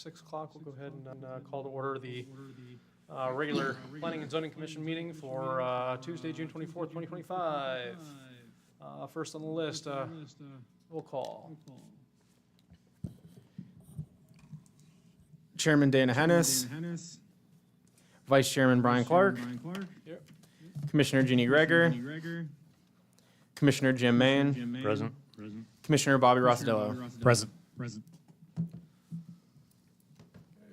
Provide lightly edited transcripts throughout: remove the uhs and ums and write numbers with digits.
6 o'clock. We'll go ahead and call to order the regular Planning and Zoning Commission meeting for Tuesday, June 24th, 2025. First on the list, roll call. Chairman Dana Hennis. Vice Chairman Brian Clark. Here. Commissioner Jeannie Greger. Commissioner Jim Main. Present. Commissioner Bobby Rosdello. Present.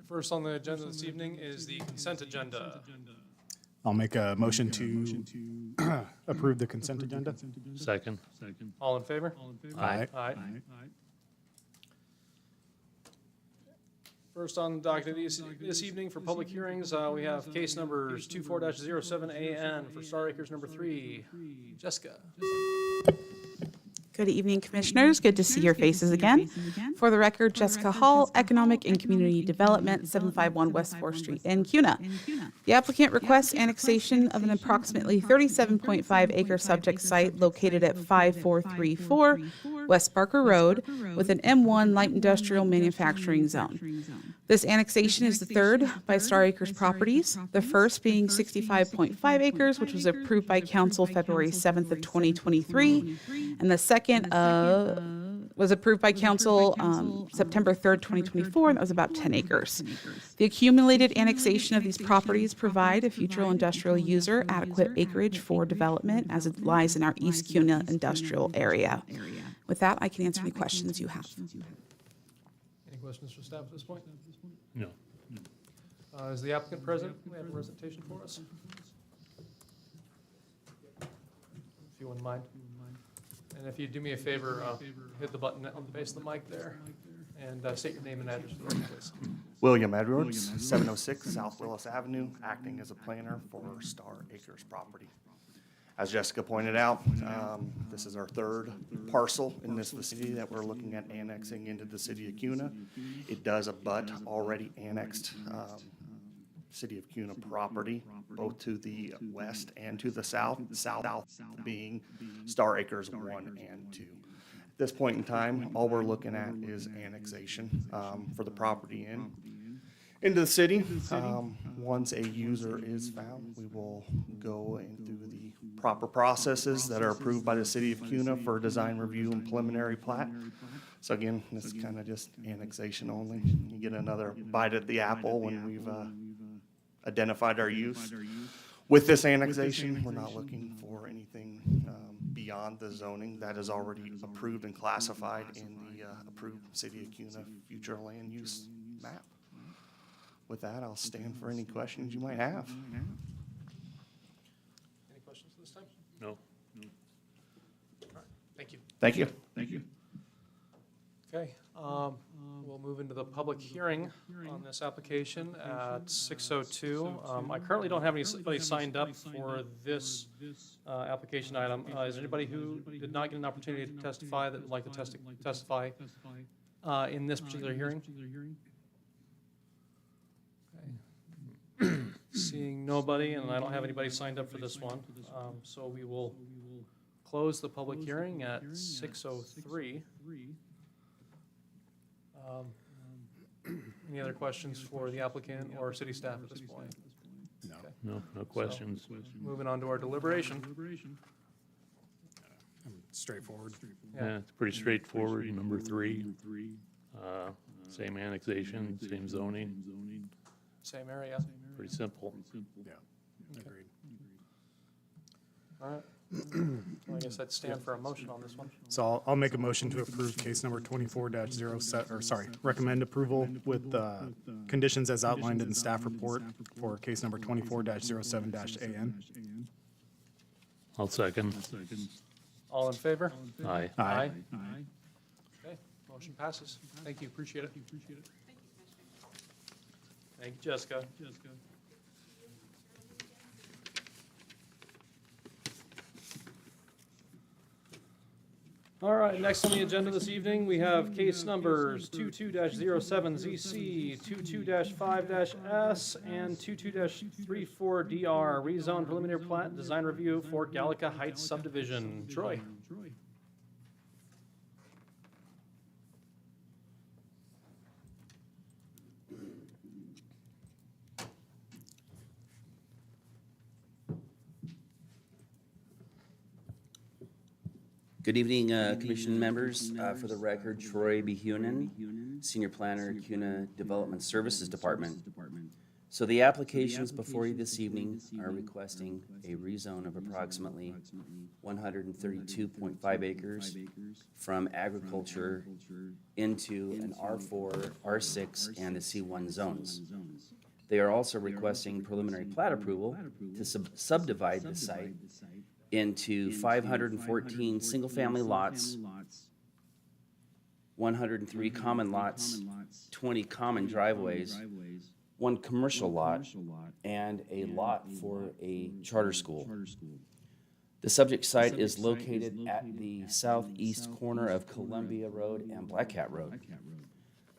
First on the agenda this evening is the consent agenda. I'll make a motion to approve the consent agenda. Second. All in favor? Aye. Aye. First on the docket this evening for public hearings, we have case numbers 24-07AN for Star Acres number 3. Jessica. Good evening, Commissioners. Good to see your faces again. For the record, Jessica Hall, Economic and Community Development, 751 West 4th Street in Kuna. The applicant requests annexation of an approximately 37.5 acre subject site located at 5434 West Barker Road with an M1 light industrial manufacturing zone. This annexation is the third by Star Acres Properties, the first being 65.5 acres, which was approved by Council February 7th of 2023, and the second was approved by Council September 3rd, 2024, and that was about 10 acres. The accumulated annexation of these properties provide a future industrial user adequate acreage for development as it lies in our East Kuna industrial area. With that, I can answer any questions you have. Any questions for staff at this point? No. Is the applicant present? We have a presentation for us. If you wouldn't mind. And if you do me a favor, hit the button on the base of the mic there and state your name and address for the record, please. William Edwards, 706 South Willis Avenue, acting as a planner for Star Acres property. As Jessica pointed out, this is our third parcel in this vicinity that we're looking at annexing into the city of Kuna. It does abut already annexed city of Kuna property, both to the west and to the south being Star Acres 1 and 2. At this point in time, all we're looking at is annexation for the property into the city. Once a user is found, we will go through the proper processes that are approved by the city of Kuna for design review and preliminary plat. So again, this is kind of just annexation only. You get another bite at the apple when we've identified our use. With this annexation, we're not looking for anything beyond the zoning that is already approved and classified in the approved city of Kuna future land use map. With that, I'll stand for any questions you might have. Any questions this time? No. All right. Thank you. Thank you. Okay, we'll move into the public hearing on this application at 6:02. I currently don't have anybody signed up for this application item. Is there anybody who did not get an opportunity to testify that would like to testify in this particular hearing? Okay. Seeing nobody, and I don't have anybody signed up for this one, so we will close the public hearing at 6:03. Any other questions for the applicant or city staff at this point? No. Okay. No questions. Moving on to our deliberation. Straightforward. Yeah, it's pretty straightforward. Number 3, same annexation, same zoning, Same area. pretty simple. Yeah. Agreed. All right. Well, I guess I'd stand for a motion on this one. So I'll make a motion to approve case number 24-07, or sorry, recommend approval with conditions as outlined in the staff report for case number 24-07-AN. I'll second. All in favor? Aye. Aye. Okay, motion passes. Thank you, appreciate it. Thank you, Jessica. All right, next on the agenda this evening, we have case numbers 22-07ZC, 22-5-S, and 22-34DR, rezone preliminary plat, design review for Gallica Heights subdivision. Troy. Good evening, Commission members. For the record, Troy Behunin, Senior Planner, CUNA Development Services Department. So the applications before you this evening are requesting a rezone of approximately 132.5 acres from agriculture into an R4, R6, and a C1 zones. They are also requesting preliminary plat approval to subdivide the site into 514 single-family lots, 103 common lots, 20 common driveways, 1 commercial lot, and a lot for a charter school. The subject site is located at the southeast corner of Columbia Road and Black Cat Road.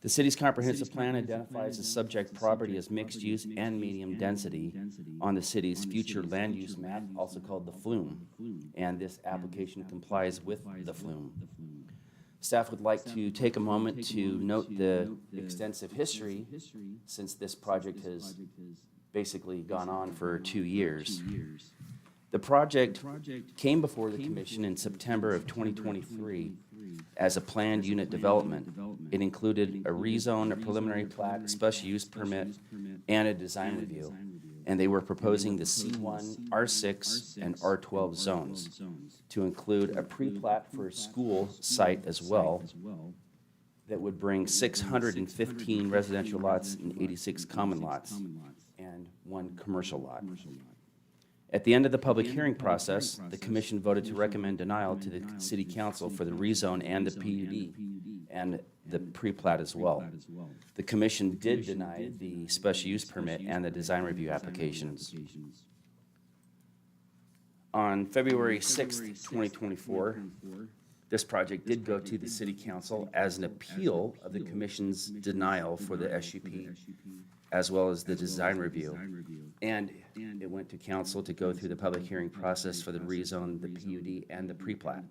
The city's comprehensive plan identifies the subject property as mixed use and medium density on the city's future land use map, also called the FLUME, and this application complies with the FLUME. Staff would like to take a moment to note the extensive history since this project has basically gone on for 2 years. The project came before the commission in September of 2023 as a planned unit development. It included a rezone, a preliminary plat, a special use permit, and a design review. And they were proposing the C1, R6, and R12 zones to include a pre-plat for a school site as well that would bring 615 residential lots and 86 common lots and 1 commercial lot. At the end of the public hearing process, the commission voted to recommend denial to the city council for the rezone and the PUD and the pre-plat as well. The commission did deny the special use permit and the design review applications. On February 6th, 2024, this project did go to the city council as an appeal of the commission's denial for the SUP, as well as the design review. And it went to council to go through the public hearing process for the rezone, the PUD, and the pre-plat.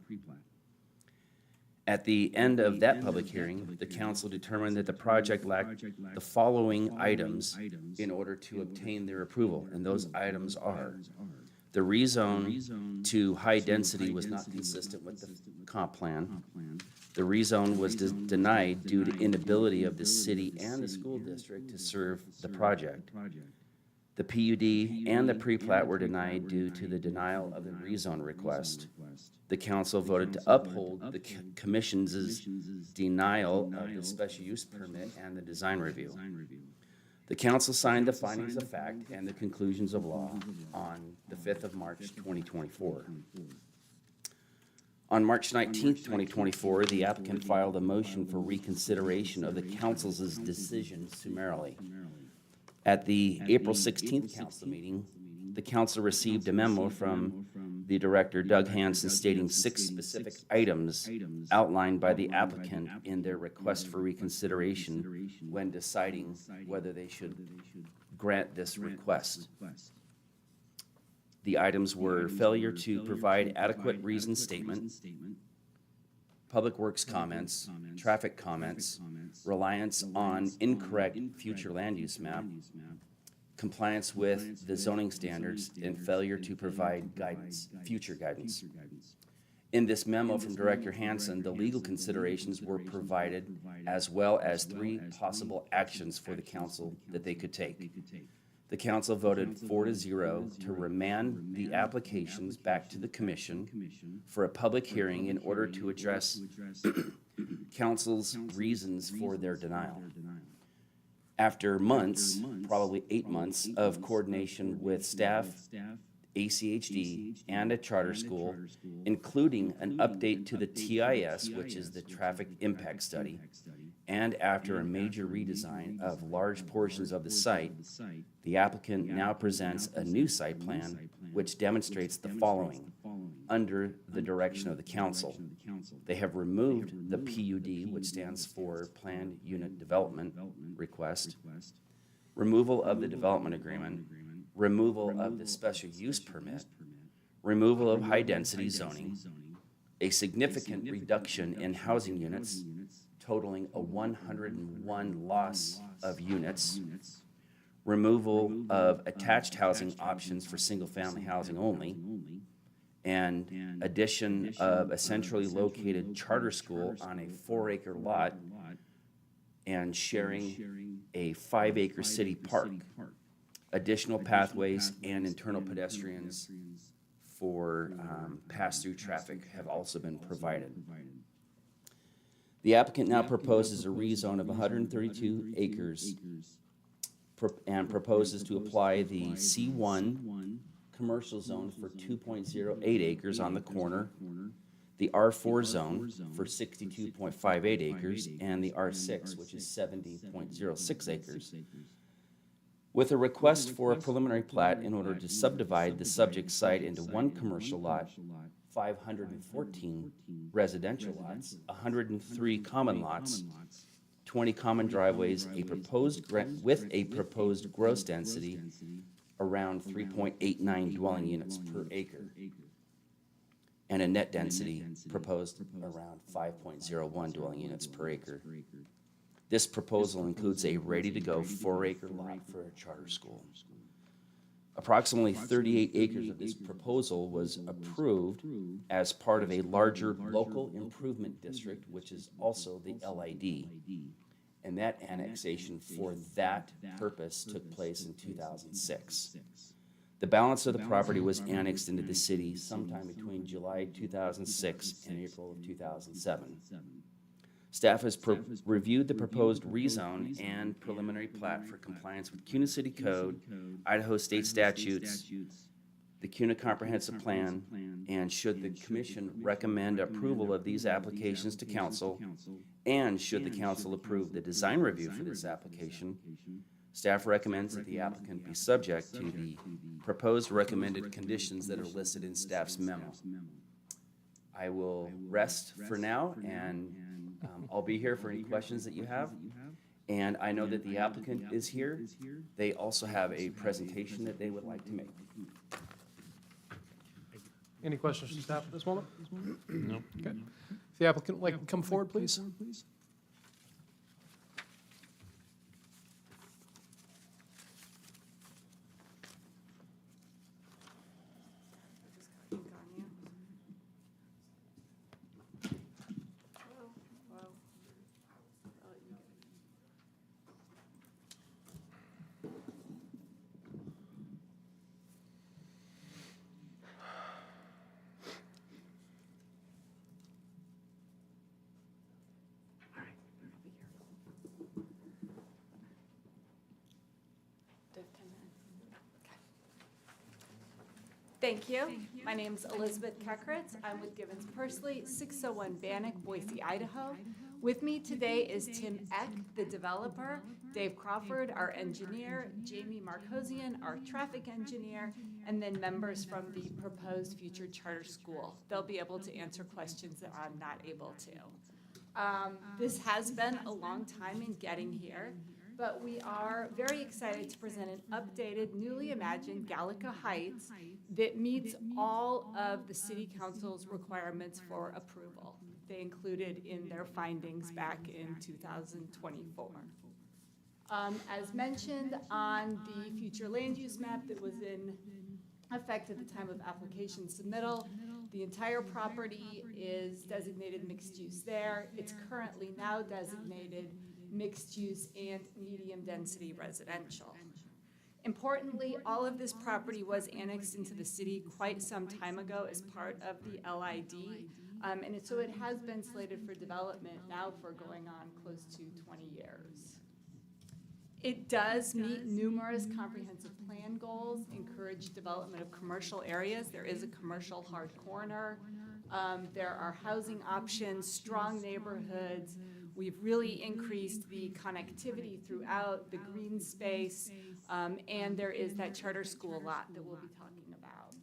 At the end of that public hearing, the council determined that the project lacked the following items in order to obtain their approval, and those items are: the rezone to high density was not consistent with the comp plan. The rezone was denied due to inability of the city and the school district to serve the project. The PUD and the pre-plat were denied due to the denial of the rezone request. The council voted to uphold the commission's denial of the special use permit and the design review. The council signed the findings of fact and the conclusions of law on the 5th of March, 2024. On March 19th, 2024, the applicant filed a motion for reconsideration of the council's decision summarily. At the April 16th council meeting, the council received a memo from the director, Doug Hansen, stating 6 specific items outlined by the applicant in their request for reconsideration when deciding whether they should grant this request. The items were failure to provide adequate reason statement, public works comments, traffic comments, reliance on incorrect future land use map, compliance with the zoning standards, and failure to provide guidance, future guidance. In this memo from Director Hansen, the legal considerations were provided, as well as 3 possible actions for the council that they could take. The council voted 4-0 to remand the applications back to the commission for a public hearing in order to address council's reasons for their denial. After months, probably 8 months, of coordination with staff, ACHD, and a charter school, including an update to the TIS, which is the Traffic Impact Study, and after a major redesign of large portions of the site, the applicant now presents a new site plan which demonstrates the following under the direction of the council. They have removed the PUD, which stands for Planned Unit Development Request, removal of the development agreement, removal of the special use permit, removal of high-density zoning, a significant reduction in housing units, totaling a 101 loss of units, removal of attached housing options for single-family housing only, and addition of a centrally located charter school on a 4-acre lot and sharing a 5-acre city park. Additional pathways and internal pedestrians for pass-through traffic have also been provided. The applicant now proposes a rezone of 132 acres and proposes to apply the C1 commercial zone for 2.08 acres on the corner, the R4 zone for 62.58 acres, and the R6, which is 70.06 acres, with a request for a preliminary plat in order to subdivide the subject site into one commercial lot, 514 residential lots, 103 common lots, 20 common driveways, with a proposed gross density around 3.89 dwelling units per acre, and a net density proposed around 5.01 dwelling units per acre. This proposal includes a ready-to-go 4-acre lot for a charter school. Approximately 38 acres of this proposal was approved as part of a larger local improvement district, which is also the LID. And that annexation for that purpose took place in 2006. The balance of the property was annexed into the city sometime between July 2006 and April of 2007. Staff has reviewed the proposed rezone and preliminary plat for compliance with CUNA City Code, Idaho State statutes, the CUNA Comprehensive Plan, and should the commission recommend approval of these applications to council, and should the council approve the design review for this application, staff recommends that the applicant be subject to the proposed recommended conditions that are listed in staff's memo. I will rest for now, and I'll be here for any questions that you have. And I know that the applicant is here. They also have a presentation that they would like to make. Any questions from staff at this moment? No. Okay. If the applicant would like to come forward, please. Thank you. My name's Elizabeth Kekritz. I'm with Givens Pursley, 601 Bannock, Boise, Idaho. With me today is Tim Eck, the developer, Dave Crawford, our engineer, Jamie Markosian, our traffic engineer, and then members from the proposed future charter school. They'll be able to answer questions that I'm not able to. This has been a long time in getting here, but we are very excited to present an updated, newly imagined Gallica Heights that meets all of the city council's requirements for approval. They included in their findings back in 2024. As mentioned on the future land use map that was in effect at the time of application submittal, the entire property is designated mixed use there. It's currently now designated mixed use and medium density residential. Importantly, all of this property was annexed into the city quite some time ago as part of the LID, so it has been slated for development now for going on close to 20 years. It does meet numerous comprehensive plan goals, encourage development of commercial areas. There is a commercial hard corner. There are housing options, strong neighborhoods. We've really increased the connectivity throughout the green space, and there is that charter school lot that we'll be talking about.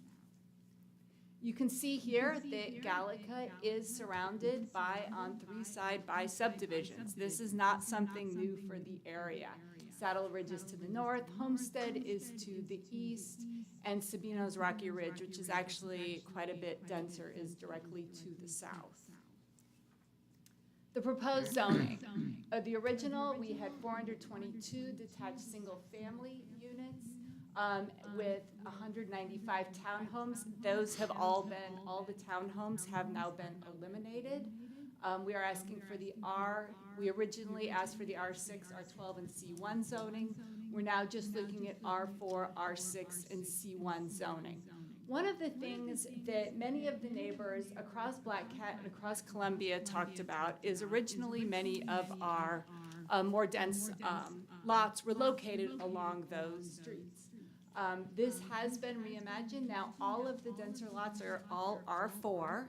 You can see here that Gallica is surrounded by, on 3 sides, by subdivisions. This is not something new for the area. Saddle Ridge is to the north, Homestead is to the east, and Sabino's Rocky Ridge, which is actually quite a bit denser, is directly to the south. The proposed zoning. The original, we had 422 detached single-family units. with 195 townhomes. Those have all the townhomes have now been eliminated. We are asking for the we originally asked for the R6, R12, and C1 zoning. We're now just looking at R4, R6, and C1 zoning. One of the things that many of the neighbors across Black Cat and across Columbia talked about is originally many of our more dense lots were located along those streets. This has been reimagined. Now all of the denser lots are all R4,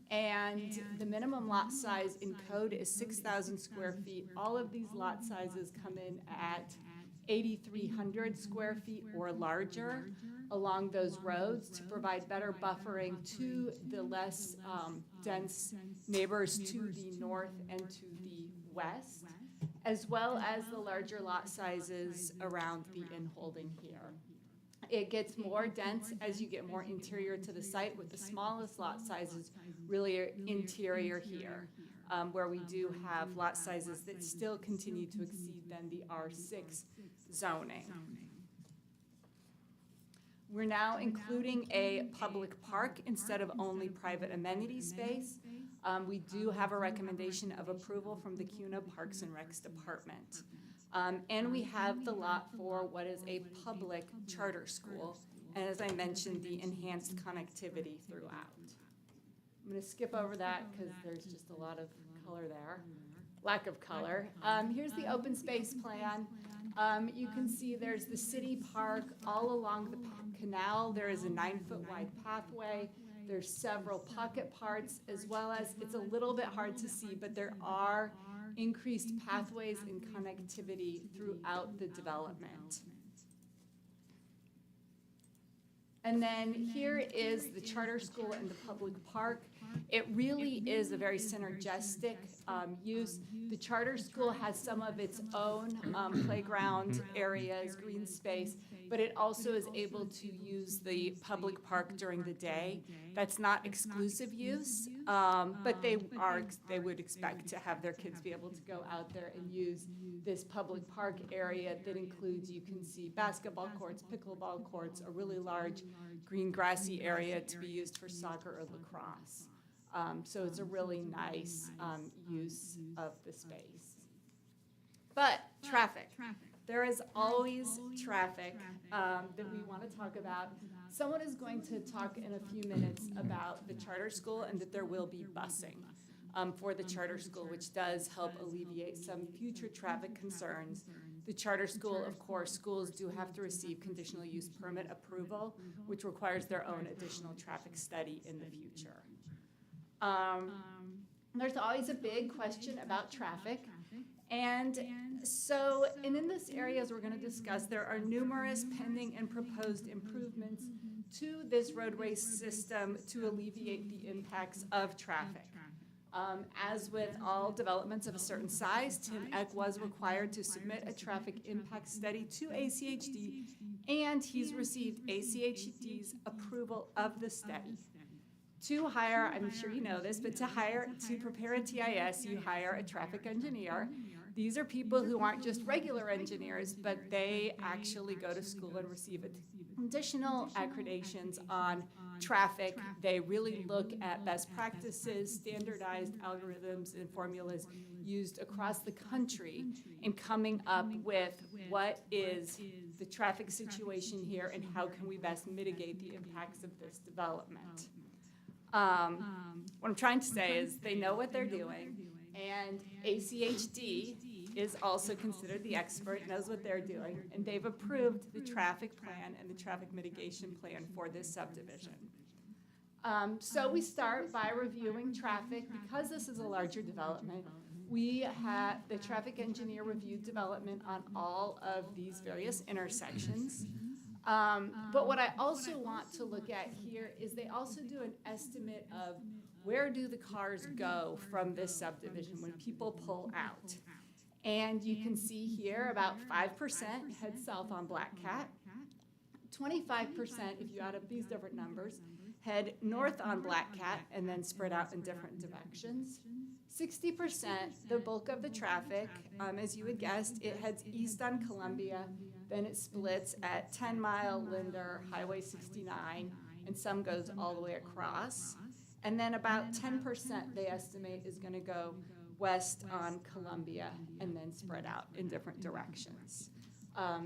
and the minimum lot size in code is 6,000 square feet. All of these lot sizes come in at 8,300 square feet or larger along those roads to provide better buffering to the less dense neighbors to the north and to the west, as well as the larger lot sizes around the in-holding here. It gets more dense as you get more interior to the site, with the smallest lot sizes really are interior here, where we do have lot sizes that still continue to exceed then the R6 zoning. We're now including a public park instead of only private amenity space. We do have a recommendation of approval from the CUNA Parks and Recs Department. And we have the lot for what is a public charter school, and as I mentioned, the enhanced connectivity throughout. I'm going to skip over that because there's just a lot of color there, lack of color. Here's the open space plan. You can see there's the city park all along the canal. There is a 9-foot wide pathway. There's several pocket parts, as well as, it's a little bit hard to see, but there are increased pathways and connectivity throughout the development. And then here is the charter school and the public park. It really is a very synergistic use. The charter school has some of its own playground areas, green space, but it also is able to use the public park during the day. That's not exclusive use, but they would expect to have their kids be able to go out there and use this public park area that includes, you can see basketball courts, pickleball courts, a really large green grassy area to be used for soccer or lacrosse. So it's a really nice use of the space. But traffic. There is always traffic that we want to talk about. Someone is going to talk in a few minutes about the charter school and that there will be busing for the charter school, which does help alleviate some future traffic concerns. The charter school, of course, schools do have to receive conditional use permit approval, which requires their own additional traffic study in the future. There's always a big question about traffic. And so, and in this area, as we're going to discuss, there are numerous pending and proposed improvements to this roadway system to alleviate the impacts of traffic. As with all developments of a certain size, Tim Eck was required to submit a traffic impact study to ACHD, and he's received ACHD's approval of the study. To hire, I'm sure you know this, but to prepare a TIS, you hire a traffic engineer. These are people who aren't just regular engineers, but they actually go to school and receive additional accreditations on traffic. They really look at best practices, standardized algorithms and formulas used across the country in coming up with what is the traffic situation here and how can we best mitigate the impacts of this development. What I'm trying to say is they know what they're doing, and ACHD is also considered the expert, knows what they're doing, and they've approved the traffic plan and the traffic mitigation plan for this subdivision. So we start by reviewing traffic. Because this is a larger development, we had the traffic engineer reviewed development on all of these various intersections. But what I also want to look at here is they also do an estimate of where do the cars go from this subdivision when people pull out. And you can see here about 5% head south on Black Cat, 25%, if you add up these different numbers, head north on Black Cat and then spread out in different directions. 60%, the bulk of the traffic, as you had guessed, it heads east on Columbia Then it splits at 10 Mile, Linder, Highway 69, and some goes all the way across. And then about 10% they estimate is going to go west on Columbia and then spread out in different directions.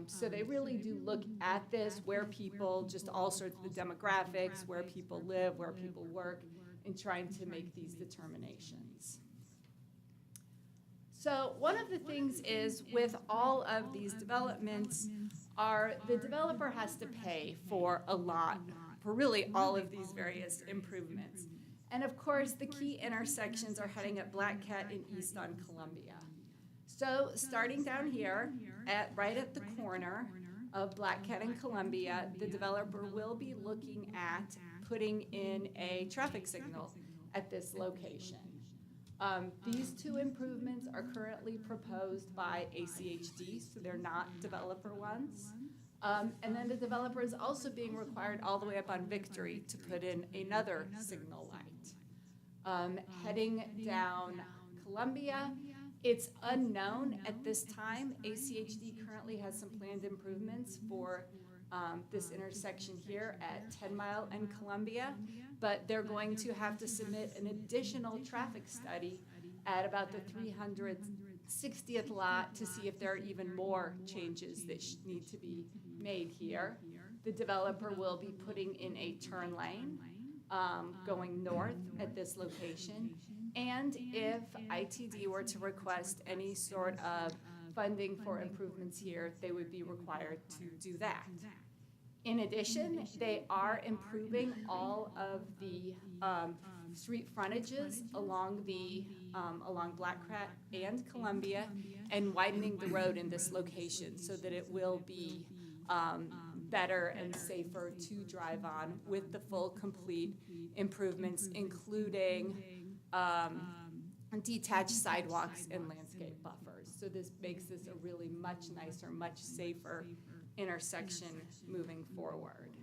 So they really do look at this, where people, just all sorts of the demographics, where people live, where people work, in trying to make these determinations. So one of the things is with all of these developments the developer has to pay for a lot, for really all of these various improvements. And of course, the key intersections are heading at Black Cat and east on Columbia. So starting down here, right at the corner of Black Cat and Columbia, the developer will be looking at putting in a traffic signal at this location. These two improvements are currently proposed by ACHD, so they're not developer ones. And then the developer is also being required all the way up on Victory to put in another signal light. Heading down Columbia, it's unknown at this time. ACHD currently has some planned improvements for this intersection here at 10 Mile and Columbia, but they're going to have to submit an additional traffic study at about the 360th lot to see if there are even more changes that need to be made here. The developer will be putting in a turn lane going north at this location. And if ITD were to request any sort of funding for improvements here, they would be required to do that. In addition, they are improving all of the street frontages along Black Cat and Columbia and widening the road in this location so that it will be better and safer to drive on with the full complete improvements, including detached sidewalks and landscape buffers. So this makes this a really much nicer, much safer intersection moving forward.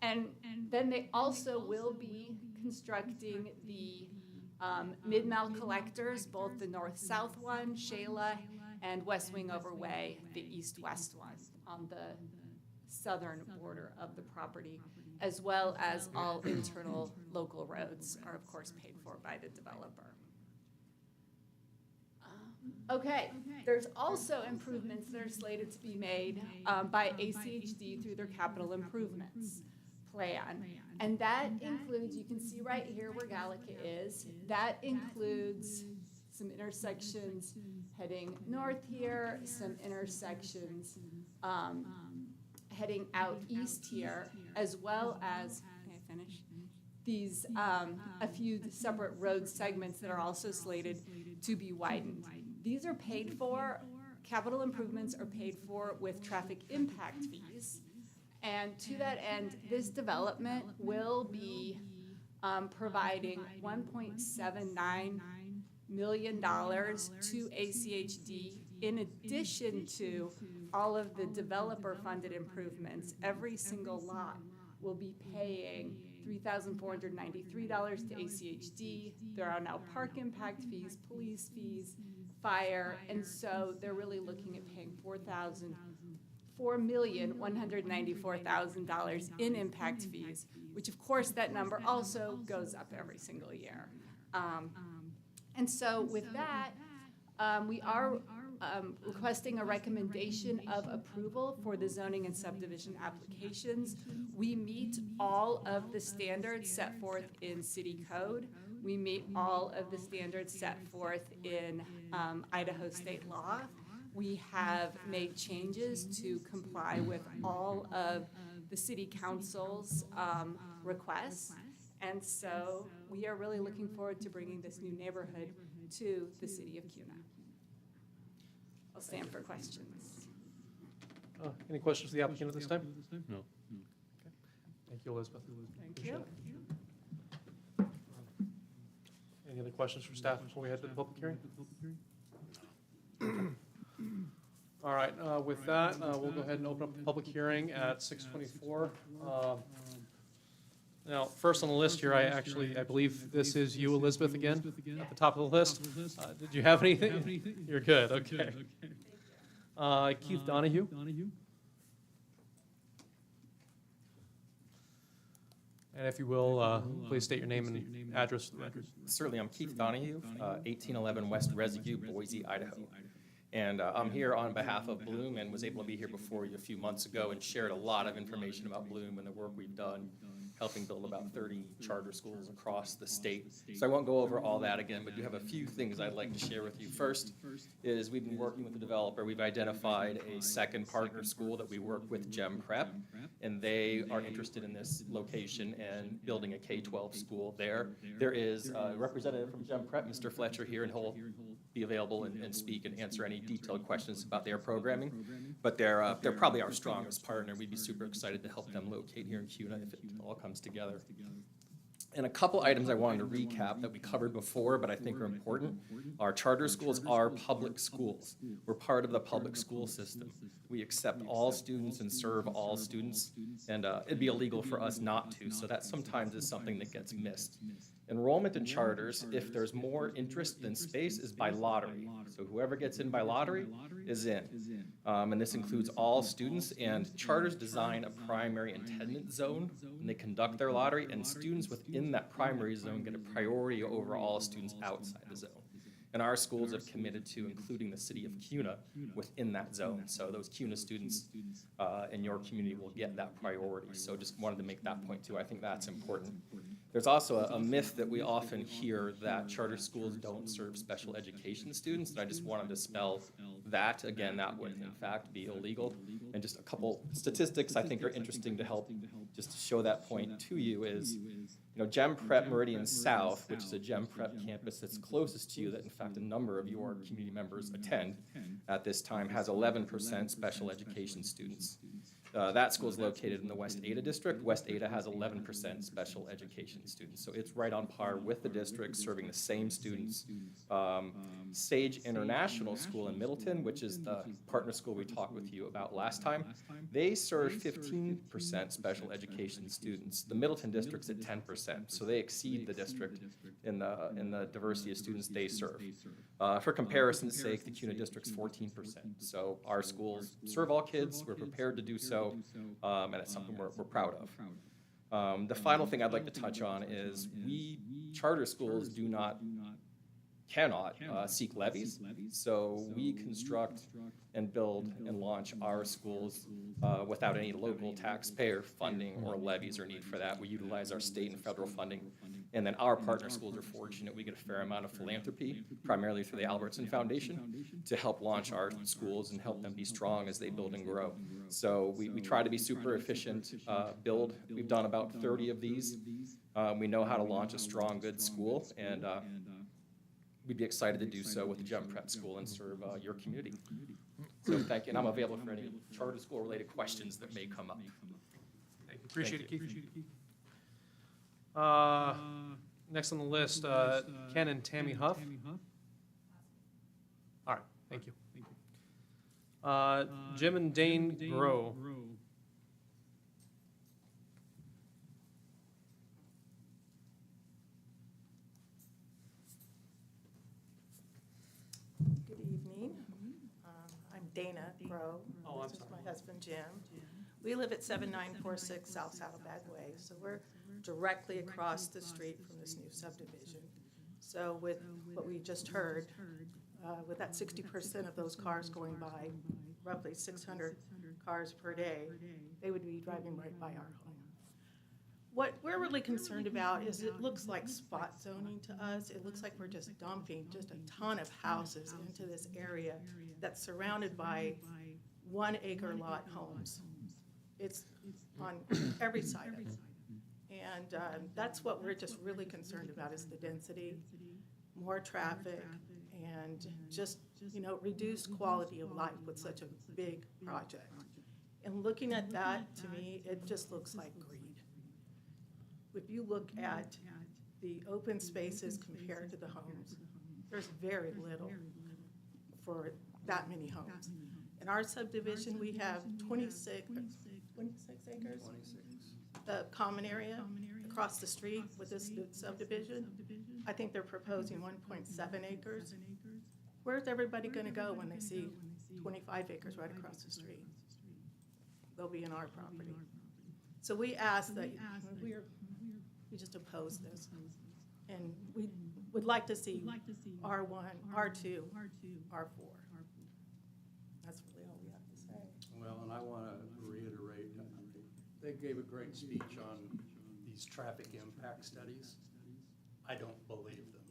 And then they also will be constructing the mid-mile collectors, both the north-south one, Shayla, and West Wingover Way, the east-west one on the southern border of the property, as well as all internal local roads are of course paid for by the developer. Okay, there's also improvements that are slated to be made by ACHD through their capital improvements plan. And that includes, you can see right here where Gallica is, that includes some intersections heading north here, some intersections heading out east here, as well as, may I finish? These, a few separate road segments that are also slated to be widened. These are paid for, capital improvements are paid for with traffic impact fees. And to that end, this development will be providing $1.79 million to ACHD in addition to all of the developer-funded improvements. Every single lot will be paying $3,493 to ACHD. There are now park impact fees, police fees, fire, and so they're really looking at paying $4,194,000 in impact fees, which of course that number also goes up every single year. And so with that, we are requesting a recommendation of approval for the zoning and subdivision applications. We meet all of the standards set forth in city code. We meet all of the standards set forth in Idaho state law. We have made changes to comply with all of the city council's requests. And so we are really looking forward to bringing this new neighborhood to the city of Kuna. I'll stand for questions. Any questions for the applicant at this time? No. Thank you, Elizabeth. Thank Appreciate you. it. Any other questions for staff before we head to the public hearing? All right, with that, we'll go ahead and open up the public hearing at 6:24. Now, first on the list here, I believe this is you, Elizabeth, again, at the top of the list. Did you have anything? You're good, okay. Keith Donahue. And if you will, please state your name and address for the record. Certainly, I'm Keith Donahue, 1811 West Residue, Boise, Idaho. And I'm here on behalf of Bloom and was able to be here before you a few months ago and shared a lot of information about Bloom and the work we've done, helping build about 30 charter schools across the state. So I won't go over all that again, but do have a few things I'd like to share with you. First is we've been working with the developer. We've identified a second partner school that we work with, Gem Prep, and they are interested in this location and building a K-12 school there. There is a representative from Gem Prep, Mr. Fletcher, here, and he'll be available and speak and answer any detailed questions about their programming. But they're probably our strongest partner. We'd be super excited to help them locate here in CUNA if it all comes together. And a couple items I wanted to recap that we covered before, but I think are important. Our charter schools are public schools. We're part of the public school system. We accept all students and serve all students, and it'd be illegal for us not to, so that sometimes is something that gets missed. Enrollment in charters, if there's more interest than space, is by lottery. So whoever gets in by lottery is in. And this includes all students, and charters design a primary attendance zone when they conduct their lottery, and students within that primary zone get a priority over all students outside the zone. And our schools have committed to including the city of CUNA within that zone. So those CUNA students in your community will get that priority. So just wanted to make that point too. I think that's important. There's also a myth that we often hear that charter schools don't serve special education students, and I just wanted to spell that. Again, that would in fact be illegal. And just a couple statistics I think are interesting to help just to show that point to you is, Gem Prep Meridian South, which is a Gem Prep campus that's closest to you, that in fact a number of your community members attend at this time, has 11% special education students. That school is located in the West Ada district. West Ada has 11% special education students. So it's right on par with the district, serving the same students. Sage International School in Middleton, which is the partner school we talked with you about last time, they serve 15% special education students. The Middleton district's at 10%, so they exceed the district in the diversity of students they serve. For comparison's sake, the CUNA district's 14%. So our schools serve all kids. We're prepared to do so. And it's something we're proud of. The final thing I'd like to touch on is charter schools cannot seek levies. So we construct and build and launch our schools without any local taxpayer funding or levies or need for that. We utilize our state and federal funding. And then our partner schools are fortunate. We get a fair amount of philanthropy, primarily through the Albertson Foundation, to help launch our schools and help them be strong as they build and grow. So we try to be super efficient, build. We've done about 30 of these. We know how to launch a strong, good school, and we'd be excited to do so with the Gem Prep School and serve your community. So thank you, and I'm available for any charter school-related questions that may come up. Appreciate it, Keith. Next on the list, Ken and Tammy Huff. All right, thank you. Jim and Dane Grow. Good evening. I'm Dana Grow. Oh, I'm This is sorry. my husband, Jim. We live at 7946 South Saddlebag Way, so we're directly across the street from this new subdivision. So with what we just heard, with that 60% of those cars going by, roughly 600 cars per day, they would be driving right by our home. What we're really concerned about is it looks like spot zoning to us. It looks like we're just dumping just a ton of houses into this area that's surrounded by 1 acre lot homes. It's on every side of it. And that's what we're just really concerned about is the density, more traffic, and just, reduced quality of life with such a big project. And looking at that, to me, it just looks like greed. If you look at the open spaces compared to the homes, there's very little for that many homes. In our subdivision, we have 26 acres? The common area across the street with this subdivision, I think they're proposing 1.7 acres. Where's everybody gonna go when they see 25 acres right across the street. They'll be in our property. So we ask that, we just oppose this. And we would like to see R1, R2, R4. That's really all we have to say. Well, and I want to reiterate, they gave a great speech on these traffic impact studies. I don't believe them.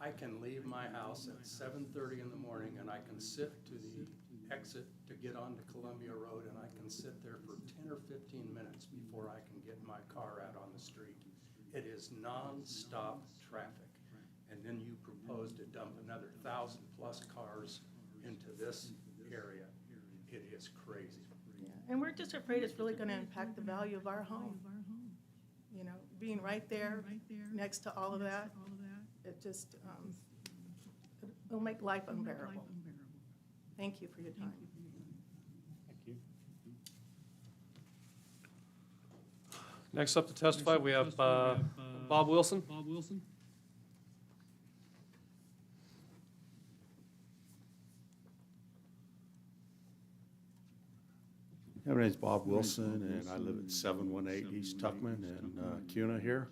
I can leave my house at 7:30 in the morning and I can sit to the exit to get onto Columbia Road and I can sit there for 10 or 15 minutes before I can get my car out on the street. It is non-stop traffic. And then you propose to dump another 1,000+ cars into this area. It is crazy. Yeah. And we're just afraid it's really going to impact the value of our home. You know, being right there next to all of that, it just, it'll make life unbearable. Thank you for your time. Thank you. Next up to testify, we have Bob Wilson. My name's Bob Wilson, and I live at 718 East Tuckman in Cuna here.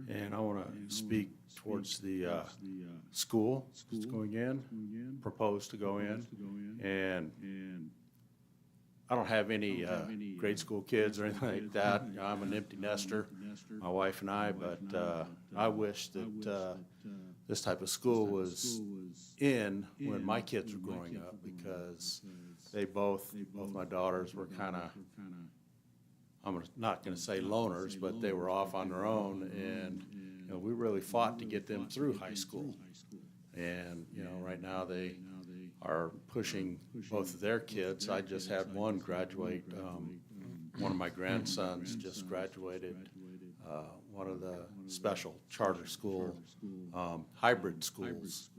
And I want to speak towards the school that's going in, proposed to go in. And I don't have any grade school kids or anything like that. I'm an empty nester, my wife and I, but I wish that this type of school was in when my kids were growing up, because they both my daughters were kind of, I'm not going to say loners, but they were off on their own, and you know, we really fought to get them through high school. And you know, right now they are pushing both of their kids. I just had one graduate. One of my grandsons just graduated one of the special charter school hybrid schools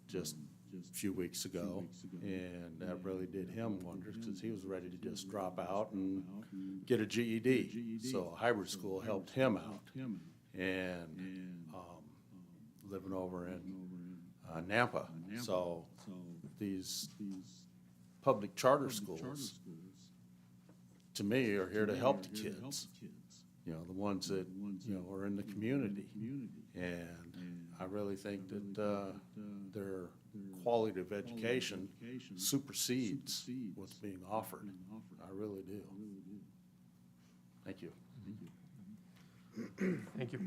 just a few weeks ago, and that really did him wonders, because he was ready to just drop out and get a GED. So a hybrid school helped him out, and living over in Nampa. So these public charter schools, to me, are here to help the kids, you know, the ones that, you know, are in the community. And I really think that their quality of education supersedes what's being offered. I really do. Thank you. Thank you.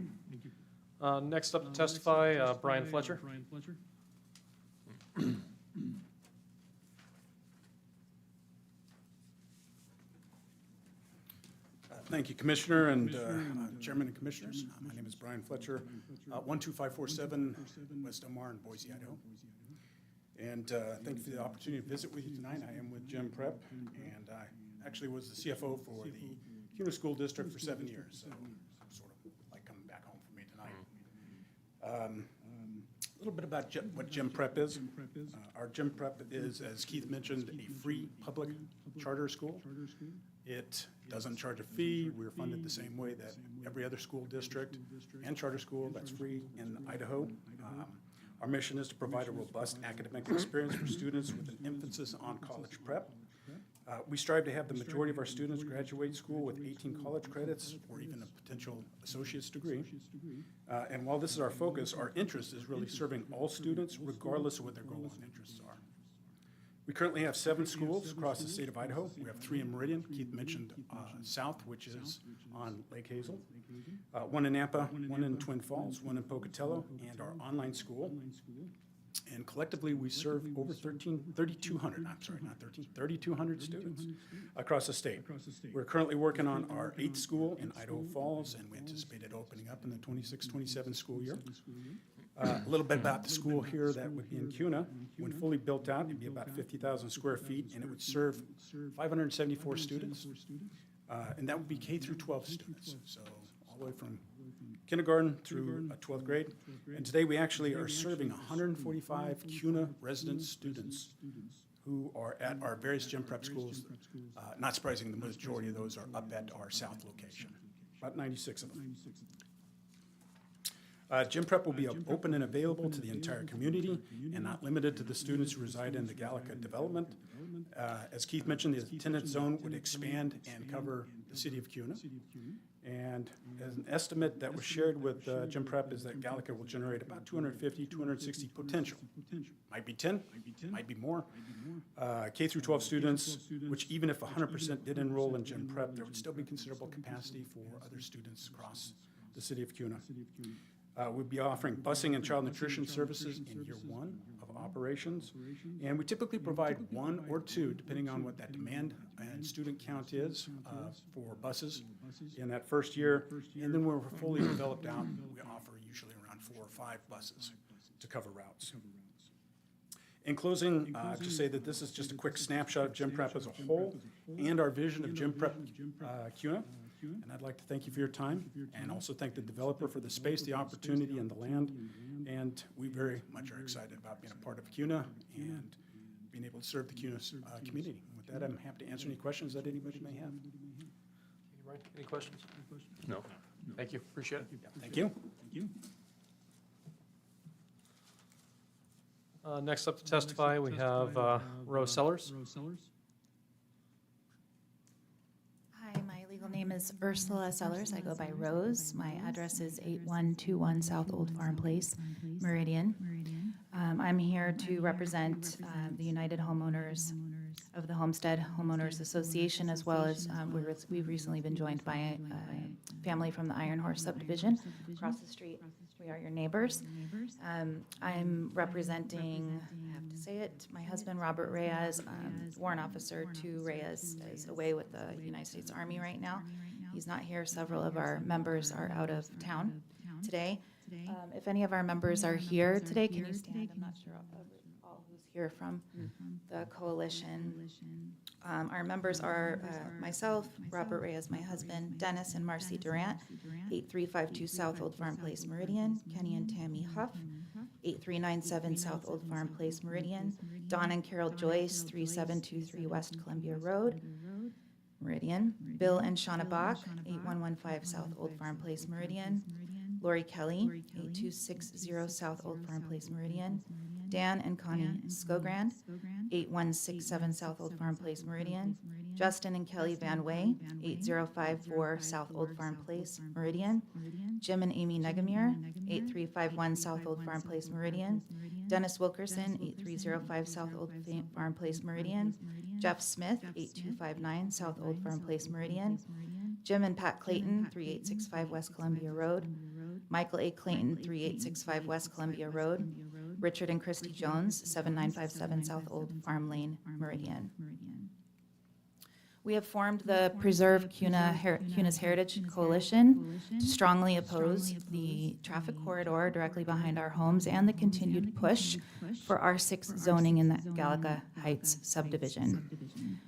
Next up to testify, Brian Fletcher. Thank you, Commissioner and Chairman and Commissioners. My name is Brian Fletcher, 12547 West Elmar in Boise, Idaho. And thank you for the opportunity to visit with you tonight. I am with Gem Prep, and I actually was the CFO for the Cuna School District for 7 years, so sort of like coming back home for me tonight. A little bit about what Gem Prep is. Our Gem Prep is, as Keith mentioned, a free public charter school. It doesn't charge a fee. We're funded the same way that every other school district and charter school that's free in Idaho. Our mission is to provide a robust academic experience for students with an emphasis on college prep. We strive to have the majority of our students graduate school with 18 college credits or even a potential associate's degree. And while this is our focus, our interest is really serving all students regardless of what their goals and interests are. We currently have 7 schools across the state of Idaho. We have 3 in Meridian. Keith mentioned South, which is on Lake Hazel. 1 in Nampa, 1 in Twin Falls, 1 in Pocatello, and our online school. And collectively, we serve over 3,200 students across the state. We're currently working on our 8th school in Idaho Falls, and we anticipate it opening up in the 26-27 school year. A little bit about the school here that would be in Cuna. When fully built out, it'd be about 50,000 square feet, and it would serve 574 students. And that would be K through 12 students, so all the way from kindergarten through 12th grade. And today we actually are serving 145 CUNA resident students who are at our various Gem Prep schools. Not surprising, the majority of those are up at our south location, about 96 of them. Gym prep will be open and available to the entire community and not limited to the students who reside in the Gallica development. As Keith mentioned, the attendance zone would expand and cover the city of Kuna. And as an estimate that was shared with Gym Prep is that Gallica will generate about 250, 260 potential. Might be 10, might be more. K through 12 students, which even if 100% did enroll in Gym Prep, there would still be considerable capacity for other students across the city of Kuna. We'll be offering busing and child nutrition services in year 1 of operations. And we typically provide 1 or 2, depending on what that demand and student count is for buses in that first year. And then when we're fully developed out, we offer usually around 4 or 5 buses to cover routes. In closing, to say that this is just a quick snapshot of Gym Prep as a whole and our vision of Gym Prep Kuna. And I'd like to thank you for your time and also thank the developer for the space, the opportunity, and the land. And we very much are excited about being a part of CUNA and being able to serve the CUNA community. With that, I'm happy to answer any questions that anybody may have. Right, any questions? No. Thank you, appreciate it. Thank you. Next up to testify, we have Rose Sellers. Hi, my legal name is Ursula Sellers. I go by Rose. My address is 8121 South Old Farm Place, Meridian. I'm here to represent the United Homeowners of the Homestead Homeowners Association, as well as we've recently been joined by a family from the Iron Horse subdivision across the street. We are your neighbors. I'm representing, I have to say it, my husband, Robert Reyes, warrant officer to Reyes, is away with the United States Army right now. He's not here. Several of our members are out of town today. If any of our members are here today, can you stand? I'm not sure all who's here from the coalition. Our members are myself, Robert Reyes, my husband, Dennis and Marcy Durant, 8352 South Old Farm Place, Meridian, Kenny and Tammy Huff, 8397 South Old Farm Place, Meridian, Don and Carol Joyce, 3723 West Columbia Road, Meridian, Bill and Shauna Bach, 8115 South Old Farm Place, Meridian, Lori Kelly, 8260 South Old Farm Place, Meridian, Dan and Connie Skogrand, 8167 South Old Farm Place, Meridian, Justin and Kelly Van Way, 8054 South Old Farm Place, Meridian, Jim and Amy Negamir, 8351 South Old Farm Place, Meridian, Dennis Wilkerson, 8305 South Old Farm Place, Meridian, Jeff Smith, 8259 South Old Farm Place, Meridian, Jim and Pat Clayton, 3865 West Columbia Road, Michael A. Clayton, 3865 West Columbia Road, Richard and Christy Jones, 7957 South Old Farm Lane, Meridian. We have formed the Preserve CUNA's Heritage Coalition to strongly oppose the traffic corridor directly behind our homes and the continued push for R6 zoning in the Gallica Heights subdivision.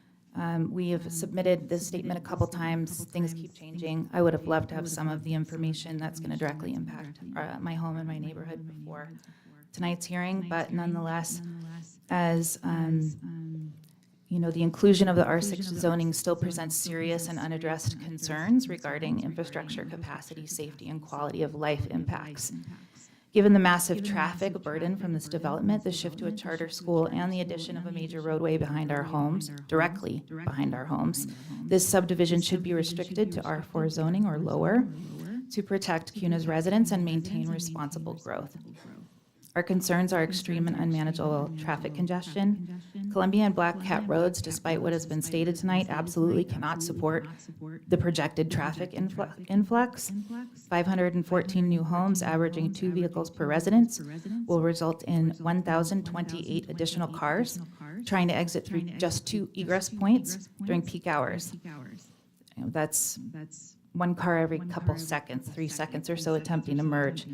We have submitted this statement a couple times. Things keep changing. I would have loved to have some of the information that's going to directly impact my home and my neighborhood before tonight's hearing, but nonetheless, as you know, the inclusion of the R6 zoning still presents serious and unaddressed concerns regarding infrastructure capacity, safety, and quality of life impacts. Given the massive traffic burden from this development, the shift to a charter school, and the addition of a major roadway behind our homes, directly behind our homes, this subdivision should be restricted to R4 zoning or lower to protect CUNA's residents and maintain responsible growth. Our concerns are extreme and unmanageable traffic congestion. Columbia and Black Cat roads, despite what has been stated tonight, absolutely cannot support the projected traffic influx. 514 new homes averaging 2 vehicles per resident will result in 1,028 additional cars trying to exit through just 2 egress points during peak hours. You know, that's 1 car every couple seconds, 3 seconds or so attempting to merge.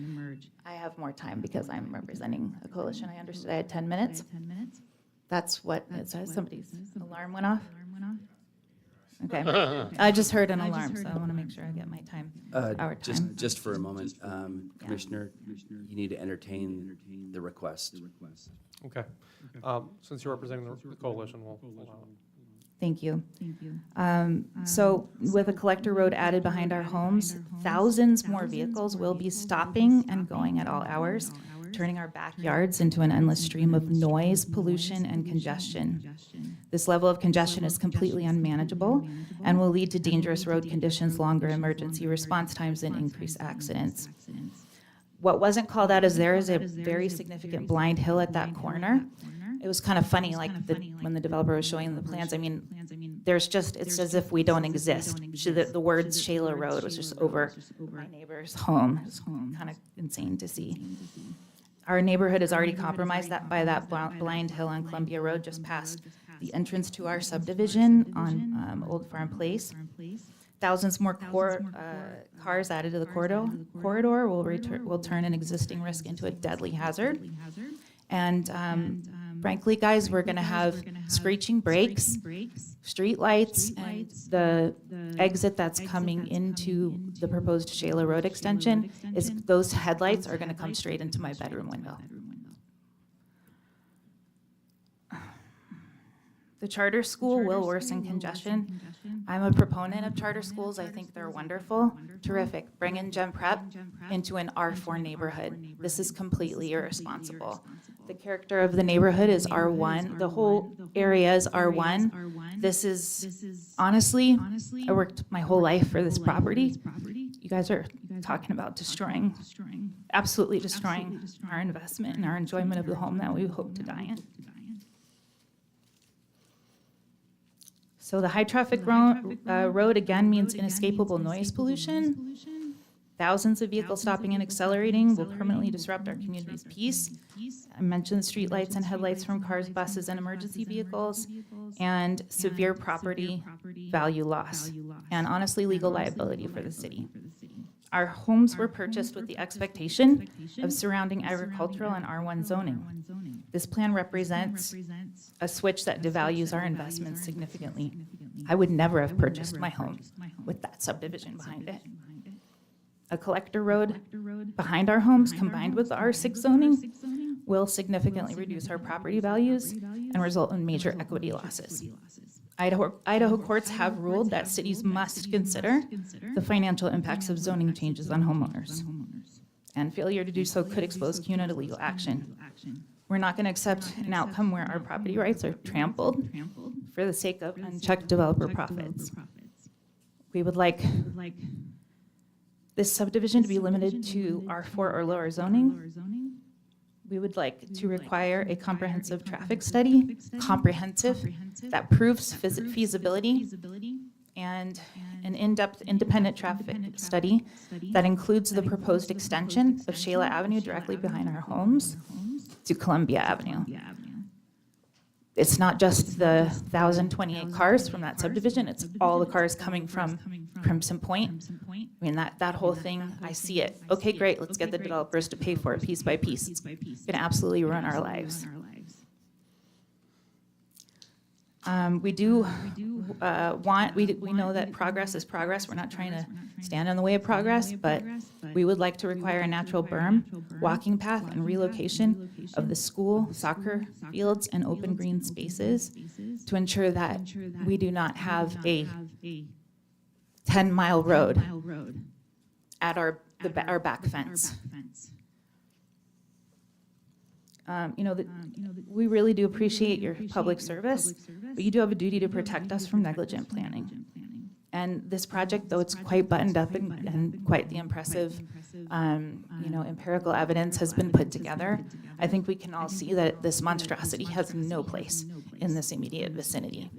I have more time because I'm representing a coalition. I understood I had 10 minutes. That's what it says. Somebody's alarm went off. Okay. I just heard an alarm, so I want to make sure I get my time. Our time. Just for a moment, Commissioner, you need to entertain the request. Okay. Since you're representing the coalition, we'll allow it. Thank you. So with a collector road added behind our homes, thousands more vehicles will be stopping and going at all hours, turning our backyards into an endless stream of noise, pollution, and congestion. This level of congestion is completely unmanageable and will lead to dangerous road conditions, longer emergency response times, and increased accidents. What wasn't called out is there is a very significant blind hill at that corner. It was kind of funny, like when the developer was showing the plans, I mean, there's just, it's as if we don't exist. The words Shayla Road was just over my neighbor's home. It's kind of insane to see. Our neighborhood is already compromised by that blind hill on Columbia Road, just past the entrance to our subdivision on Old Farm Place. Thousands more cars added to the corridor will turn an existing risk into a deadly hazard. And frankly, guys, we're going to have screeching brakes, street lights, and the exit that's coming into the proposed Shayla Road extension is those headlights are going to come straight into my bedroom window. The charter school will worsen congestion. I'm a proponent of charter schools. I think they're wonderful, terrific. Bring in Gen Prep into an R4 neighborhood. This is completely irresponsible. The character of the neighborhood is R1. The whole area is R1. This is, honestly, I worked my whole life for this property. You guys are talking about destroying, absolutely destroying our investment and our enjoyment of the home that we hope to die in. So the high-traffic road, again, means inescapable noise pollution. Thousands of vehicles stopping and accelerating will permanently disrupt our community's peace. I mentioned streetlights and headlights from cars, buses, and emergency vehicles, and severe property value loss, and honestly, legal liability for the city. Our homes were purchased with the expectation of surrounding agricultural and R1 zoning. This plan represents a switch that devalues our investments significantly. I would never have purchased my home with that subdivision behind it. A collector road behind our homes combined with the R6 zoning will significantly reduce our property values and result in major equity losses. Idaho courts have ruled that cities must consider the financial impacts of zoning changes on homeowners, and failure to do so could expose CUNA to legal action. We're not going to accept an outcome where our property rights are trampled for the sake of unchecked developer profits. We would like this subdivision to be limited to R4 or lower zoning. We would like to require a comprehensive traffic study, that proves feasibility, and an in-depth independent traffic study that includes the proposed extension of Shayla Avenue directly behind our homes to Columbia Avenue. It's not just the 1,028 cars from that subdivision, it's all the cars coming from Crimson Point. I mean, that whole thing, I see it. Okay, great, let's get the developers to pay for it piece by piece. It's gonna absolutely ruin our lives. We do we know that progress is progress. We're not trying to stand in the way of progress, but we would like to require a natural berm, walking path, and relocation of the school, soccer fields, and open green spaces to ensure that we do not have a 10-mile road at our back fence. We really do appreciate your public service, but you do have a duty to protect us from negligent planning. And this project, though it's quite buttoned up and quite the impressive, empirical evidence has been put together, I think we can all see that this monstrosity has no place in this immediate vicinity.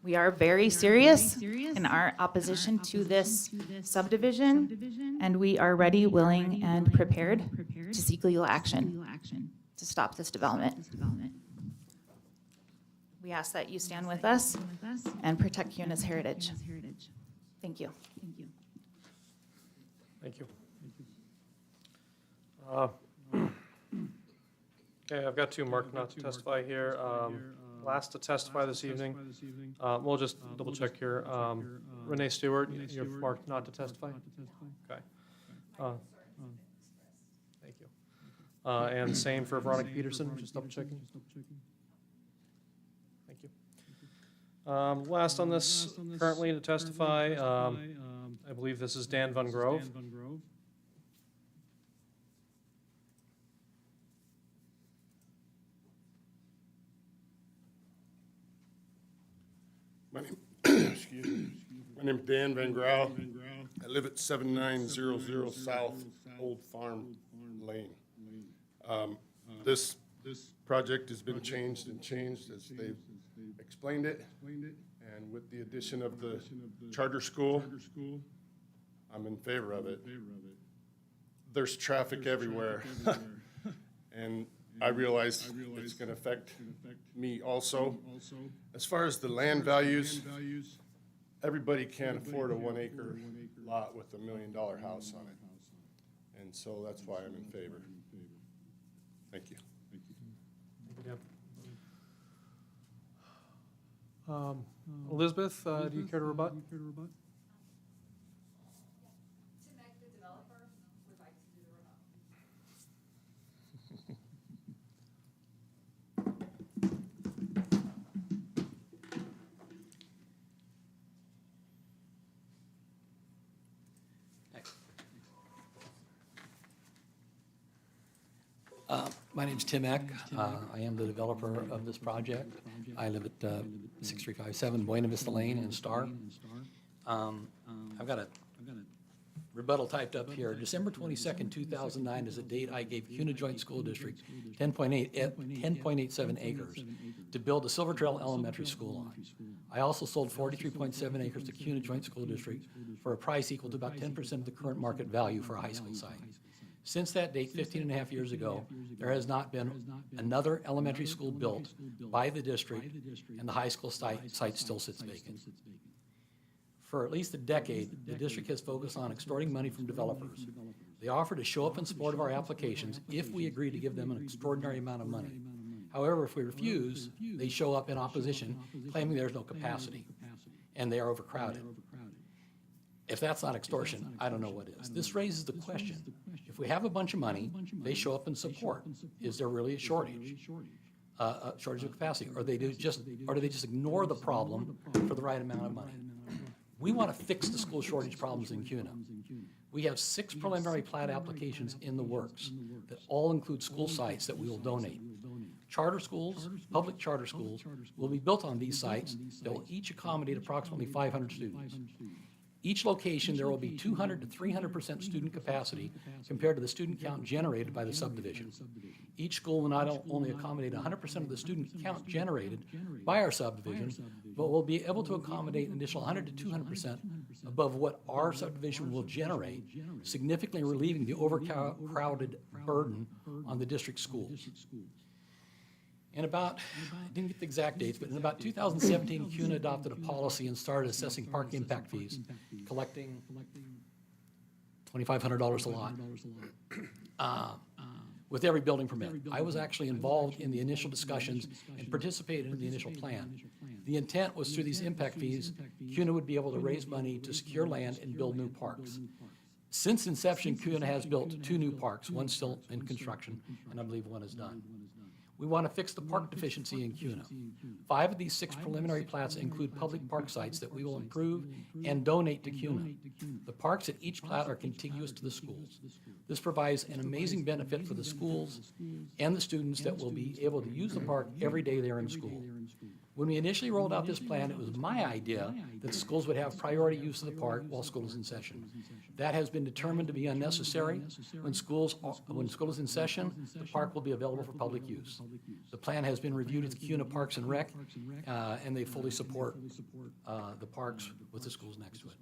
We are very serious in our opposition to this subdivision, and we are ready, willing, and prepared to seek legal action to stop this development. We ask that you stand with us and protect CUNA's heritage. Thank you. Thank you. Okay, I've got two marked not to testify here. Last to testify this evening. We'll just double check here. Renee Stewart, you've marked not to testify? Okay. Thank you. And same for Veronica Peterson, just double checking. Thank you. Last on this, currently to testify, I believe this is Dan Van Grove. My name, excuse me. My name's Dan Van Grau. I live at 7900 South Old Farm Lane. This project has been changed and changed as they've explained it. And with the addition of the charter school, I'm in favor of it. There's traffic everywhere. And I realize it's going to affect me also. As far as the land values, everybody can't afford a 1 acre lot with $1 million house on it. And so that's why I'm in favor. Thank you. Elizabeth, do you care to rebut? My name's Tim Eck. I am the developer of this project. I live at 6357 Buena Vista Lane in Star. I've got a rebuttal typed up here. December 22nd, 2009 is the date I gave CUNA Joint School District 10.87 acres to build the Silver Trail Elementary School on. I also sold 43.7 acres to CUNA Joint School District for a price equal to about 10% of the current market value for a high school site. Since that date, 15 and a half years ago, there has not been another elementary school built by the district, and the high school site still sits vacant. For at least a decade, the district has focused on extorting money from developers. They offer to show up in support of our applications if we agree to give them an extraordinary amount of money. However, if we refuse, they show up in opposition, claiming there's no capacity, and they are overcrowded. If that's not extortion, I don't know what is. This raises the question. If we have a bunch of money, they show up in support. Is there really a shortage? A shortage of capacity? Or do they just ignore the problem for the right amount of money? We want to fix the school shortage problems in CUNA. We have 6 preliminary plat applications in the works that all include school sites that we will donate. Charter schools, public charter schools, will be built on these sites that will each accommodate approximately 500 students. Each location, there will be 200 to 300% student capacity compared to the student count generated by the subdivision. Each school will not only accommodate 100% of the student count generated by our subdivision, but will be able to accommodate an additional 100 to 200% above what our subdivision will generate, significantly relieving the overcrowded burden on the district schools. And I didn't get the exact dates, but in about 2017, CUNA adopted a policy and started assessing park impact fees, collecting $2,500 a lot with every building permit. I was actually involved in the initial discussions and participated in the initial plan. The intent was through these impact fees, CUNA would be able to raise money to secure land and build new parks. Since inception, CUNA has built 2 new parks, one still in construction, and I believe one is done. We want to fix the park deficiency in CUNA. 5 of these 6 preliminary plats include public park sites that we will improve and donate to CUNA. The parks at each plat are contiguous to the schools. This provides an amazing benefit for the schools and the students that will be able to use the park every day they're in school. When we initially rolled out this plan, it was my idea that the schools would have priority use of the park while school is in session. That has been determined to be unnecessary. When school is in session, the park will be available for public use. The plan has been reviewed at the CUNA Parks and Rec, and they fully support the parks with the schools next to it.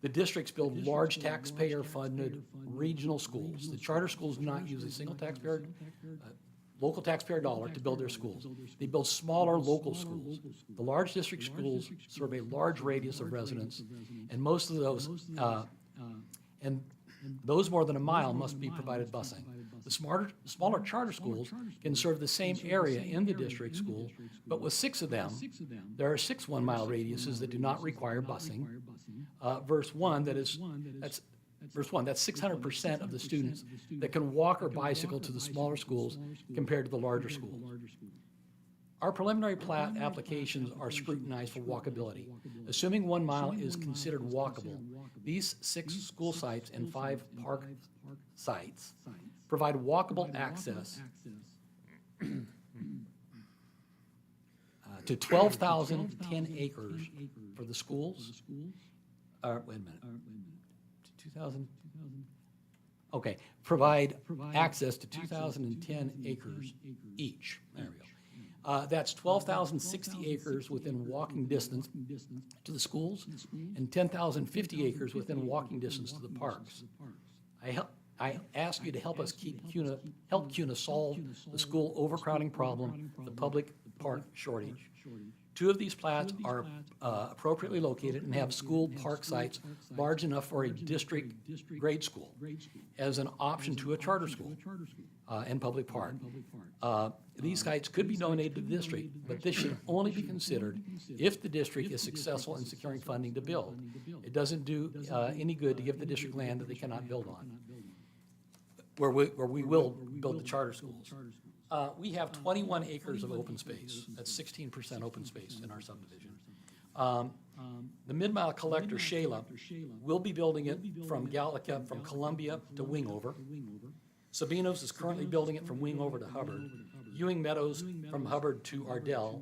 The districts build large taxpayer-funded regional schools. The charter schools do not use a single local taxpayer dollar to build their schools. They build smaller local schools. The large district schools serve a large radius of residents, and most of those, and those more than a mile must be provided busing. The smaller charter schools can serve the same area in the district school, but with 6 of them, there are 6 one-mile radiuses that do not require busing, versus one that's verse 1, that's 600% of the students that can walk or bicycle to the smaller schools compared to the larger schools. Our preliminary plat applications are scrutinized for walkability. Assuming 1 mile is considered walkable, these 6 school sites and 5 park sites provide walkable access to 12,010 acres for the schools. Wait a minute. 2,000? Okay, provide access to 2,010 acres each. There we go. That's 12,060 acres within walking distance to the schools and 10,050 acres within walking distance to the parks. I ask you to help us help CUNA solve the school overcrowding problem, the public park shortage. 2 of these plats are appropriately located and have school park sites large enough for a district grade school as an option to a charter school and public park. These sites could be donated to the district, but this should only be considered if the district is successful in securing funding to build. It doesn't do any good to give the district land that they cannot build on, where we will build the charter schools. We have 21 acres of open space. That's 16% open space in our subdivision. The mid-mile collector, Shayla, will be building it from Gallica, from Columbia to Wingover. Sabinos is currently building it from Wingover to Hubbard. Ewing Meadows from Hubbard to Ardell,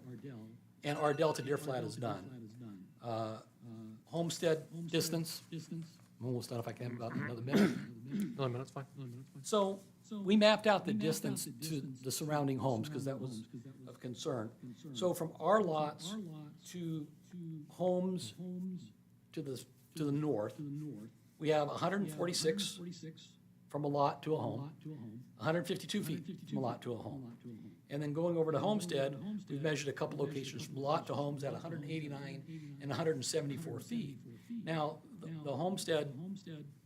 and Ardell to Deer Flat is done. Homestead distance, I'm almost done if I can have about another minute. Another minute's fine. So we mapped out the distance to the surrounding homes because that was of concern. So from our lots to homes to the north, we have 146 from a lot to a home, 152 feet from a lot to a home. And then going over to Homestead, we've measured a couple locations from lot to homes at 189 and 174 feet. Now, the Homestead,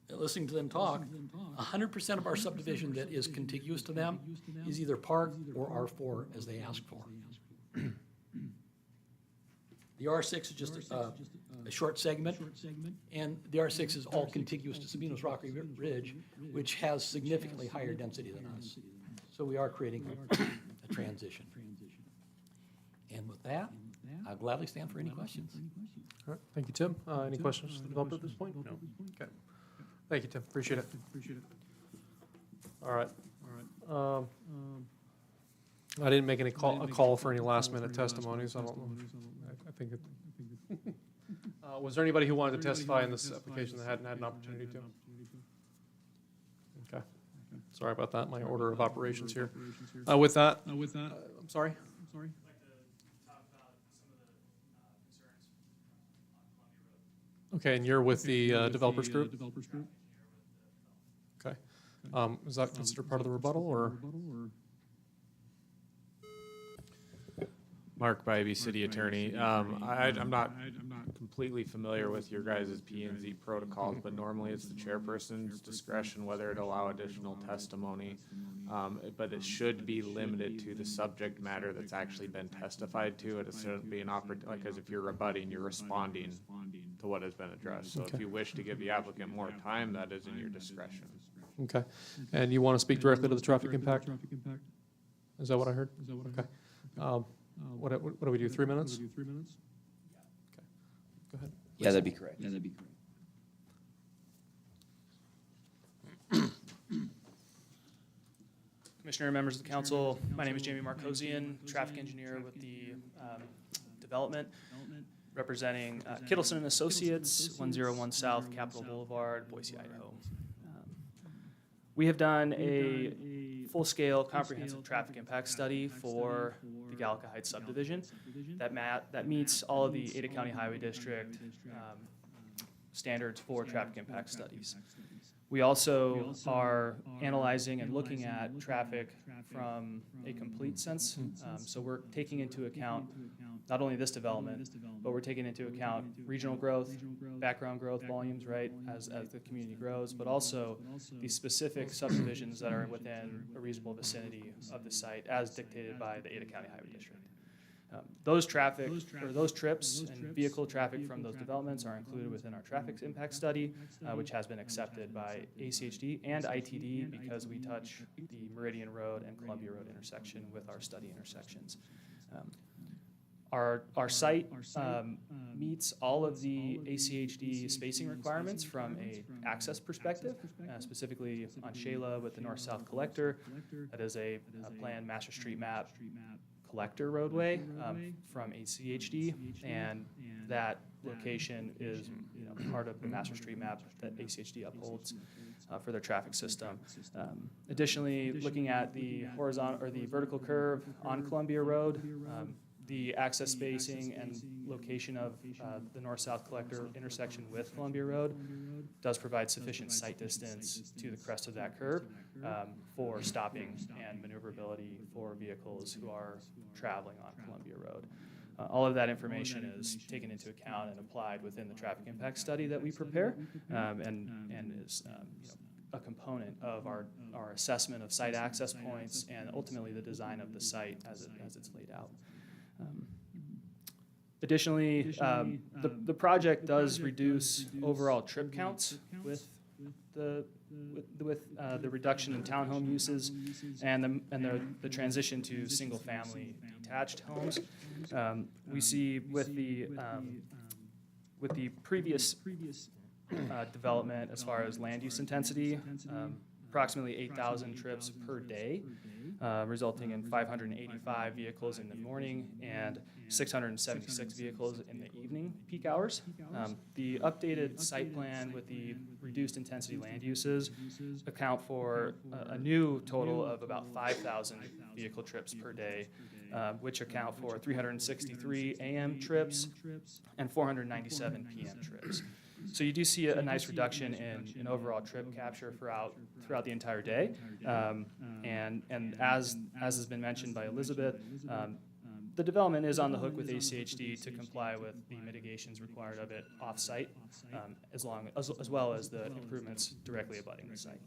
listening to them talk, 100% of our subdivision that is contiguous to them is either park or R4 as they ask for. The R6 is just a short segment, and the R6 is all contiguous to Sabinos Rocky Ridge, which has significantly higher density than us. So we are creating a transition. And with that, I'll gladly stand for any questions. All right, thank you, Tim. Any questions for the developer at this point? No. Okay. Thank you, Tim. Appreciate it. All right. I didn't make a call for any last-minute testimonies. I don't know. I think it. Was there anybody who wanted to testify in this application that hadn't had an opportunity to? Okay. Sorry about that. My order of operations here. With that, I'm sorry. Okay, and you're with the developers group? Okay. Is that considered part of the rebuttal, or? Mark Bybee, City Attorney. I'm not completely familiar with your guys' P&Z protocols, but normally it's the chairperson's discretion whether to allow additional testimony. But it should be limited to the subject matter that's actually been testified to. It shouldn't be an opportunity, because if you're rebutting, you're responding to what has been addressed. So if you wish to give the applicant more time, that is in your discretion. Okay. And you want to speak directly to the traffic impact? Is that what I heard? Okay. What do we do, 3 minutes? Okay. Go ahead. Yeah, that'd be correct. Commissioner, members of the council, my name is Jamie Markosian, traffic engineer with the development, representing Kittleson & Associates, 101 South Capitol Boulevard, Boise, Idaho. We have done a full-scale comprehensive traffic impact study for the Gallica Heights subdivision that meets all of the Ada County Highway District standards for traffic impact studies. We also are analyzing and looking at traffic from a complete sense. So we're taking into account not only this development, but we're taking into account regional growth, background growth volumes, right, as the community grows, but also the specific subdivisions that are within a reasonable vicinity of the site as dictated by the Ada County Highway District. Those trips and vehicle traffic from those developments are included within our traffic impact study, which has been accepted by ACHD and ITD because we touch the Meridian Road and Columbia Road intersection with our study intersections. Our site meets all of the ACHD spacing requirements from a access perspective, specifically on Shayla with the north-south collector. That is a planned master street map collector roadway from ACHD, and that location is part of the master street map that ACHD upholds for their traffic system. Additionally, looking at the horizontal or the vertical curve on Columbia Road, the access spacing and location of the north-south collector intersection with Columbia Road does provide sufficient sight distance to the crest of that curve for stopping and maneuverability for vehicles who are traveling on Columbia Road. All of that information is taken into account and applied within the traffic impact study that we prepare, and is a component of our assessment of site access points and ultimately the design of the site as it's laid out. Additionally, the project does reduce overall trip counts with the reduction in townhome uses and the transition to single-family detached homes. We see with the previous development as far as land use intensity, approximately 8,000 trips per day, resulting in 585 vehicles in the morning and 676 vehicles in the evening peak hours. The updated site plan with the reduced intensity land uses account for a new total of about 5,000 vehicle trips per day, which account for 363 AM trips and 497 PM trips. So you do see a nice reduction in overall trip capture throughout the entire day. And as has been mentioned by Elizabeth, the development is on the hook with ACHD to comply with the mitigations required of it off-site, as well as the improvements directly abutting the site.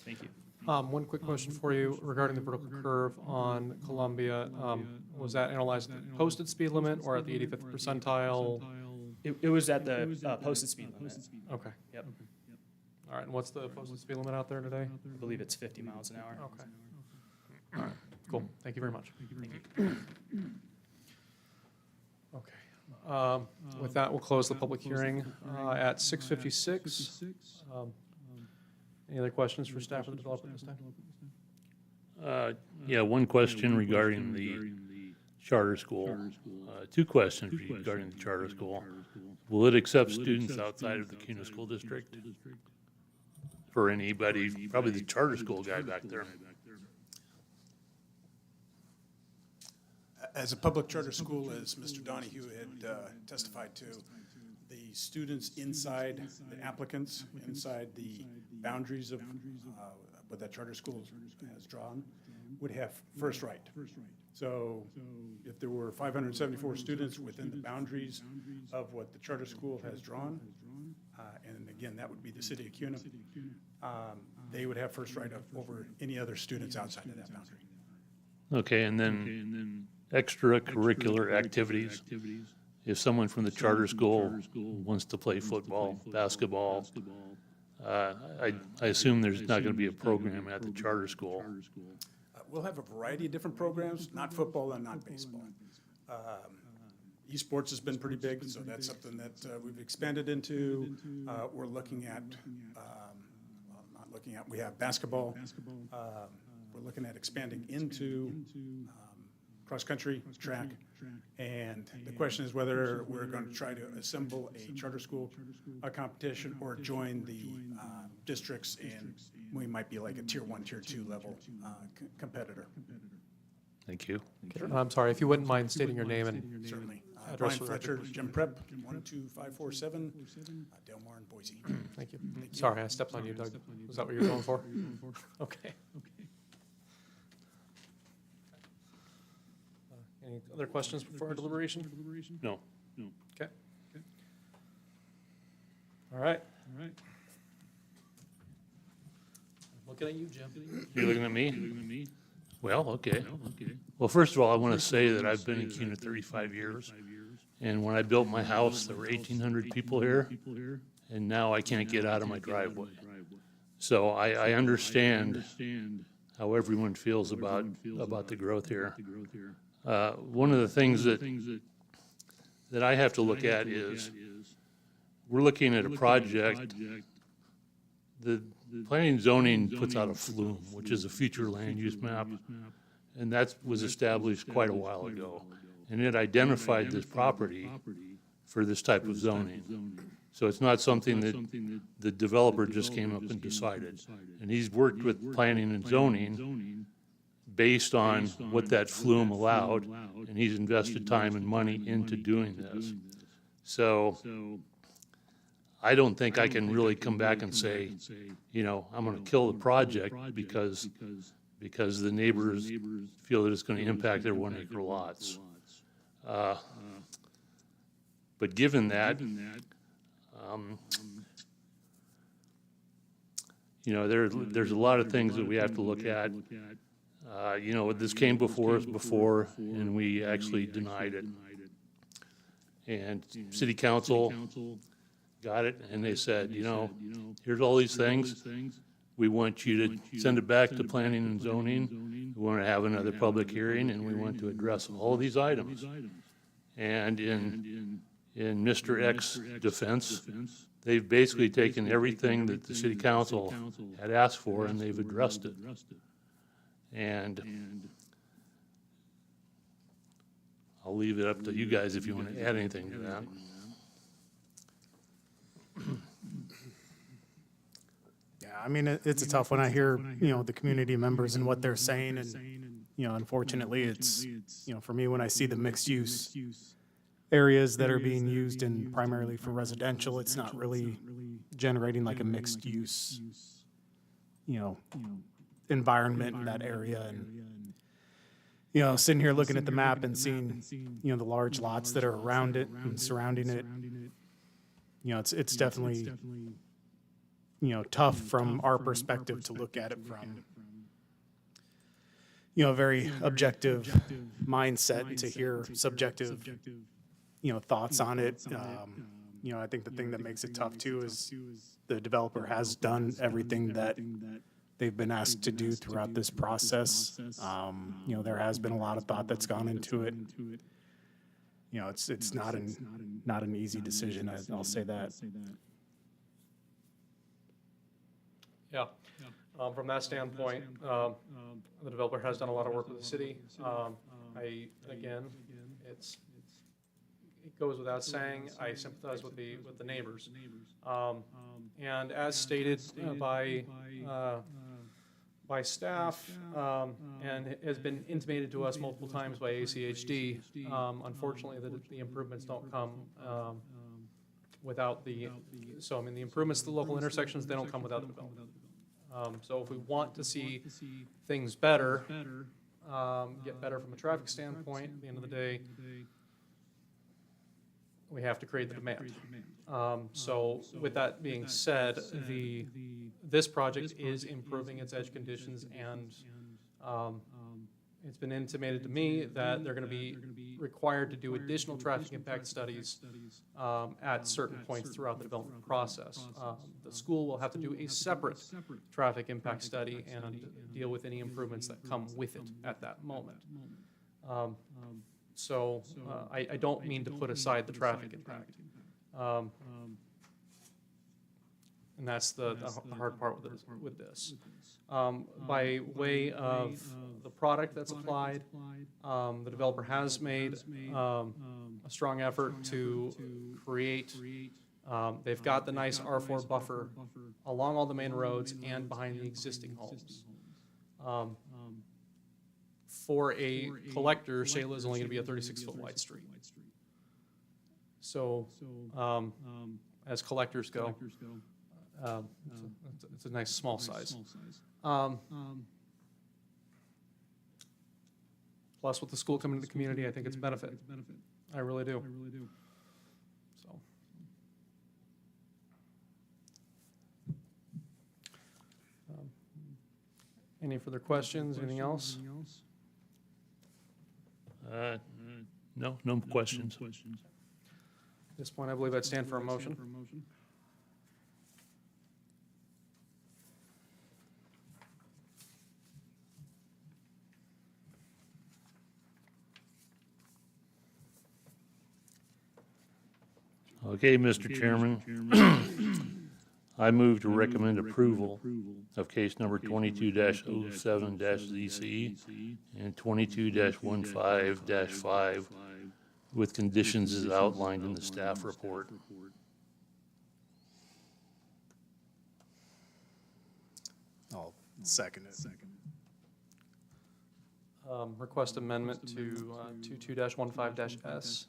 Thank you. One quick question for you regarding the vertical curve on Columbia. Was that analyzed at the posted speed limit or at the 85th percentile? It was at the posted speed limit. Okay. Yep. All right, and what's the posted speed limit out there today? I believe it's 50 miles an hour. Okay. All right, cool. Thank you very much. Thank you. Okay. With that, we'll close the public hearing at 6:56. Any other questions for staff or the developer this time? Yeah, one question regarding the charter school. Two questions regarding the charter school. Will it accept students outside of the CUNA School District? For anybody, probably the charter school guy back there. As a public charter school, as Mr. Donahue had testified to, the students inside, the applicants inside the boundaries of what that charter school has drawn would have first right. So if there were 574 students within the boundaries of what the charter school has drawn, and again, that would be the city of CUNA, they would have first right over any other students outside of that boundary. Okay, and then extracurricular activities. If someone from the charter school wants to play football, basketball, I assume there's not going to be a program at the charter school. We'll have a variety of different programs, not football and not baseball. Esports has been pretty big, so that's something that we've expanded into. We're looking at, we have basketball. We're looking at expanding into cross-country, track. And the question is whether we're going to try to assemble a charter school competition or join the districts, and we might be like a tier 1, tier 2 level competitor. Thank you. I'm sorry, if you wouldn't mind stating your name and Certainly. address Brian for the Fletcher, record. Gym Prep, 12547, Del Mar and Boise. Thank you. Sorry, I stepped on you, Doug. Was that what you were going for? Okay. Any other questions before our deliberation? No. Okay. All right. Looking at you, Jim. You're looking at me? Well, okay. Well, first of all, I want to say that I've been in CUNA 35 years. And when I built my house, there were 1,800 people here, and now I can't get out of my driveway. So I understand how everyone feels about the growth here. One of the things that I have to look at is, we're looking at a project. The planning and zoning puts out a FLUME, which is a future land use map, and that was established quite a while ago. And it identified this property for this type of zoning. So it's not something that the developer just came up and decided. And he's worked with planning and zoning based on what that FLUME allowed, and he's invested time and money into doing this. So I don't think I can really come back and say, you know, I'm gonna kill the project because the neighbors feel that it's gonna impact their 1 acre lots. But given that, you know, there's a lot of things that we have to look at. You know, this came before us before, and we actually denied it. And city council got it, and they said, you know, here's all these things. We want you to send it back to planning and zoning. We want to have another public hearing, and we want to address all of these items. And in Mr. X's defense, they've basically taken everything that the city council had asked for, and they've addressed it. And I'll leave it up to you guys if you want to add anything to that. Yeah, I mean, it's a tough one. I hear, you know, the community members and what they're saying, and, you know, unfortunately, it's, you know, for me, when I see the mixed use areas that are being used in primarily for residential, it's not really generating like a mixed use, you know, environment in that area. And, you know, sitting here looking at the map and seeing, you know, the large lots that are around it and surrounding it, you know, it's definitely, you know, tough from our perspective to look at it from, you know, a very objective mindset, to hear subjective, you know, thoughts on it. You know, I think the thing that makes it tough too is the developer has done everything that they've been asked to do throughout this process. You know, there has been a lot of thought that's gone into it. You know, it's not an easy decision. I'll say that. Yeah. From that standpoint, the developer has done a lot of work with the city. Again, it goes without saying, I sympathize with the neighbors. And as stated by staff, and has been intimated to us multiple times by ACHD, unfortunately, the improvements don't come without the improvements to the local intersections, they don't come without the development. So if we want to see things better, get better from a traffic standpoint, at the end of the day, we have to create the demand. So with that being said, this project is improving its edge conditions, and it's been intimated to me that they're going to be required to do additional traffic impact studies at certain points throughout the development process. The school will have to do a separate traffic impact study and deal with any improvements that come with it at that moment. So I don't mean to put aside the traffic impact. And that's the hard part with this. By way of the product that's applied, the developer has made a strong effort to create, they've got the nice R4 buffer along all the main roads and behind the existing homes. For a collector, Shayla is only going to be a 36-foot wide street. So as collectors go, it's a nice small size. Plus, with the school coming to the community, I think it's a benefit. I really do. So. Any further questions? Anything else? No, no questions. At this point, I believe I'd stand for a motion. Okay, Mr. Chairman. I move to recommend approval of case number 22-07-ZC and 22-15-5 with conditions as outlined in the staff report. I'll second it. Request amendment to 22-15-S.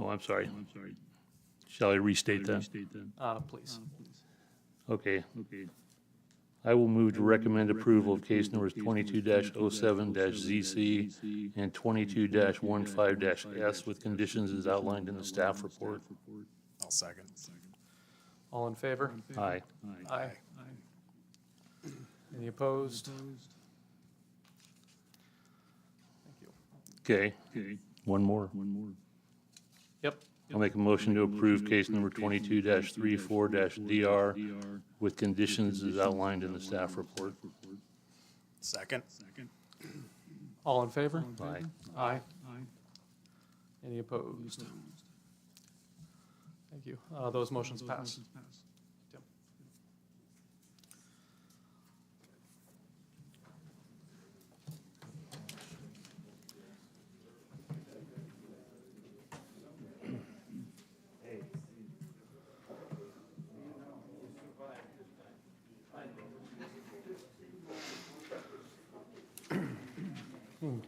Oh, I'm sorry. Shall I restate that? Please. Okay. I will move to recommend approval of case numbers 22-07-ZC and 22-15-S with conditions as outlined in the staff report. I'll second. All in favor? Aye. Aye. Any opposed? Thank you. Okay. One more. Yep. I'll make a motion to approve case number 22-34-DR with conditions as outlined in the staff report. Second. All in favor? Aye. Aye. Any opposed? Thank you. Those motions pass. Tim.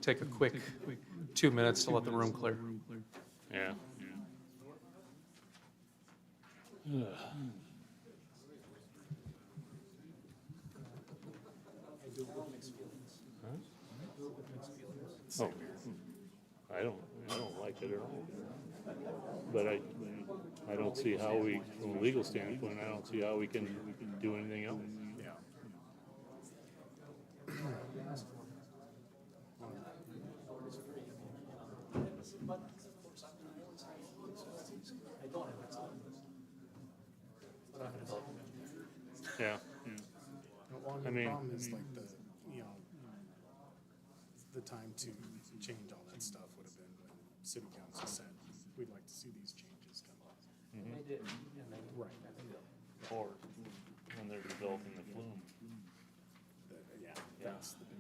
Take a quick 2 minutes to let the room clear. Yeah. Oh, I don't like it at all. But I don't see how we, from a legal standpoint, I don't see how we can do anything else. Yeah. Yeah. I mean, The problem is like the time to change all that stuff would have been when city council said, we'd like to see these changes come up. They did. Right. Or when they're developing the flume. Yeah, Yeah. that's the big,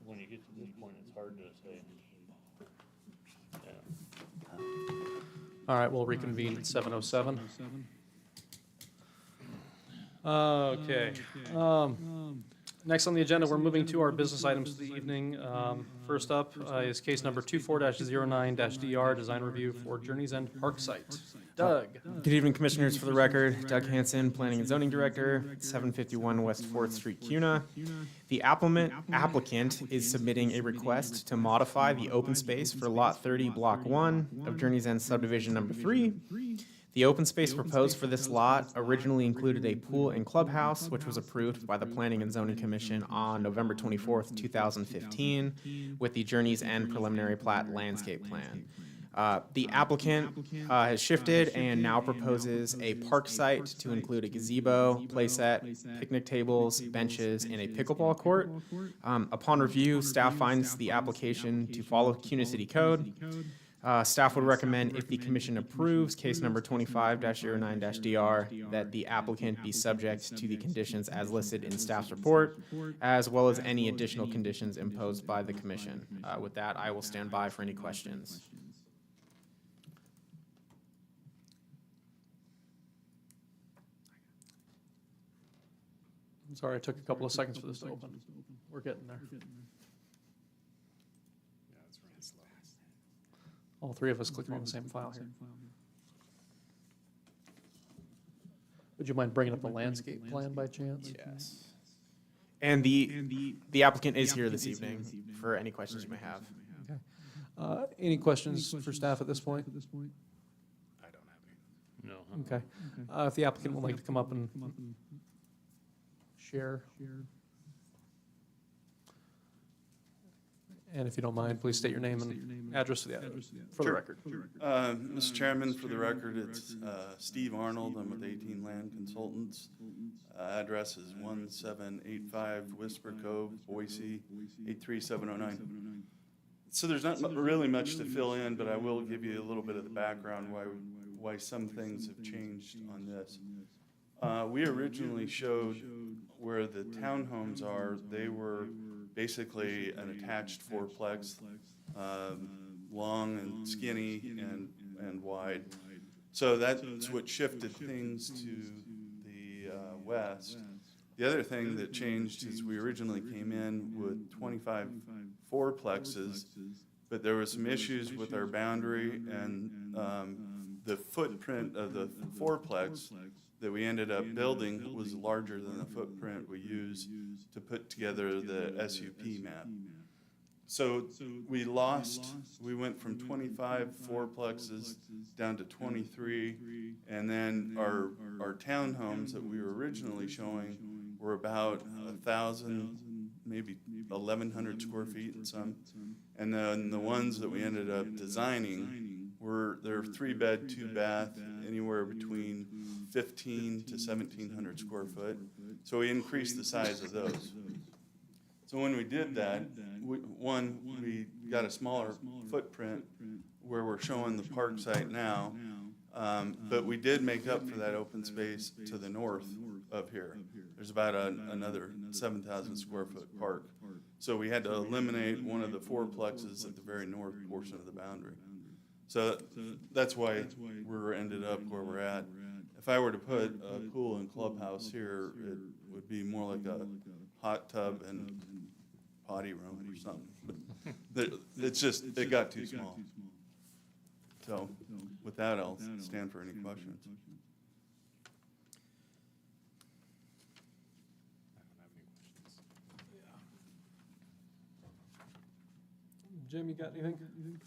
When you get to this point, it's hard to say. Yeah. All right, we'll reconvene at 7:07. Okay. Next on the agenda, we're moving to our business items of the evening. First up is case number 24-09-DR, design review for Journey's End Park site. Doug. Good evening, Commissioners. For the record, Doug Hanson, Planning and Zoning Director, 751 West 4th Street, CUNA. The applicant is submitting a request to modify the open space for Lot 30, Block 1 of Journey's End Subdivision Number 3. The open space proposed for this lot originally included a pool and clubhouse, which was approved by the Planning and Zoning Commission on November 24th, 2015, with the Journey's End Preliminary Plat Landscape Plan. The applicant has shifted and now proposes a park site to include a gazebo, playset, picnic tables, benches, and a pickleball court. Upon review, staff finds the application to follow CUNA City Code. Staff would recommend, if the commission approves case number 25-09-DR, that the applicant be subject to the conditions as listed in staff's report, as well as any additional conditions imposed by the commission. With that, I will stand by for any questions. I'm sorry, it took a couple of seconds for this to open. We're getting there. All three of us clicking on the same file here. Would you mind bringing up the landscape plan by chance? Yes. And the applicant is here this evening for any questions you may have. Okay. Any questions for staff at this point? I don't have any. No. Okay. If the applicant would like to come up and share. And if you don't mind, please state your name and address for the Sure. record. Mr. Chairman, for the record, it's Steve Arnold. I'm with 18 Land Consultants. Address is 1785 Whisper Cove, Boise, 83709. So there's not really much to fill in, but I will give you a little bit of the background why some things have changed on this. We originally showed where the townhomes are. They were basically an attached fourplex, long and skinny and wide. So that's what shifted things to the west. The other thing that changed is we originally came in with 25 fourplexes, but there were some issues with our boundary and the footprint of the fourplex that we ended up building was larger than the footprint we used to put together the SUP map. So we went from 25 fourplexes down to 23, and then our townhomes that we were originally showing were about 1,000, maybe 1,100 square feet in some. And then the ones that we ended up designing they're 3-bed, 2-bath, anywhere between 15 to 1,700 square foot. So we increased the size of those. So when we did that, we got a smaller footprint where we're showing the park site now, but we did make up for that open space to the north of here. There's about another 7,000 square foot park. So we had to eliminate one of the fourplexes at the very north portion of the boundary. So that's why we're ended up where we're at. If I were to put a pool and clubhouse here, it would be more like a hot tub and potty room or something. It's just, it got too small. So with that, I'll stand for any questions. Jim, you got anything?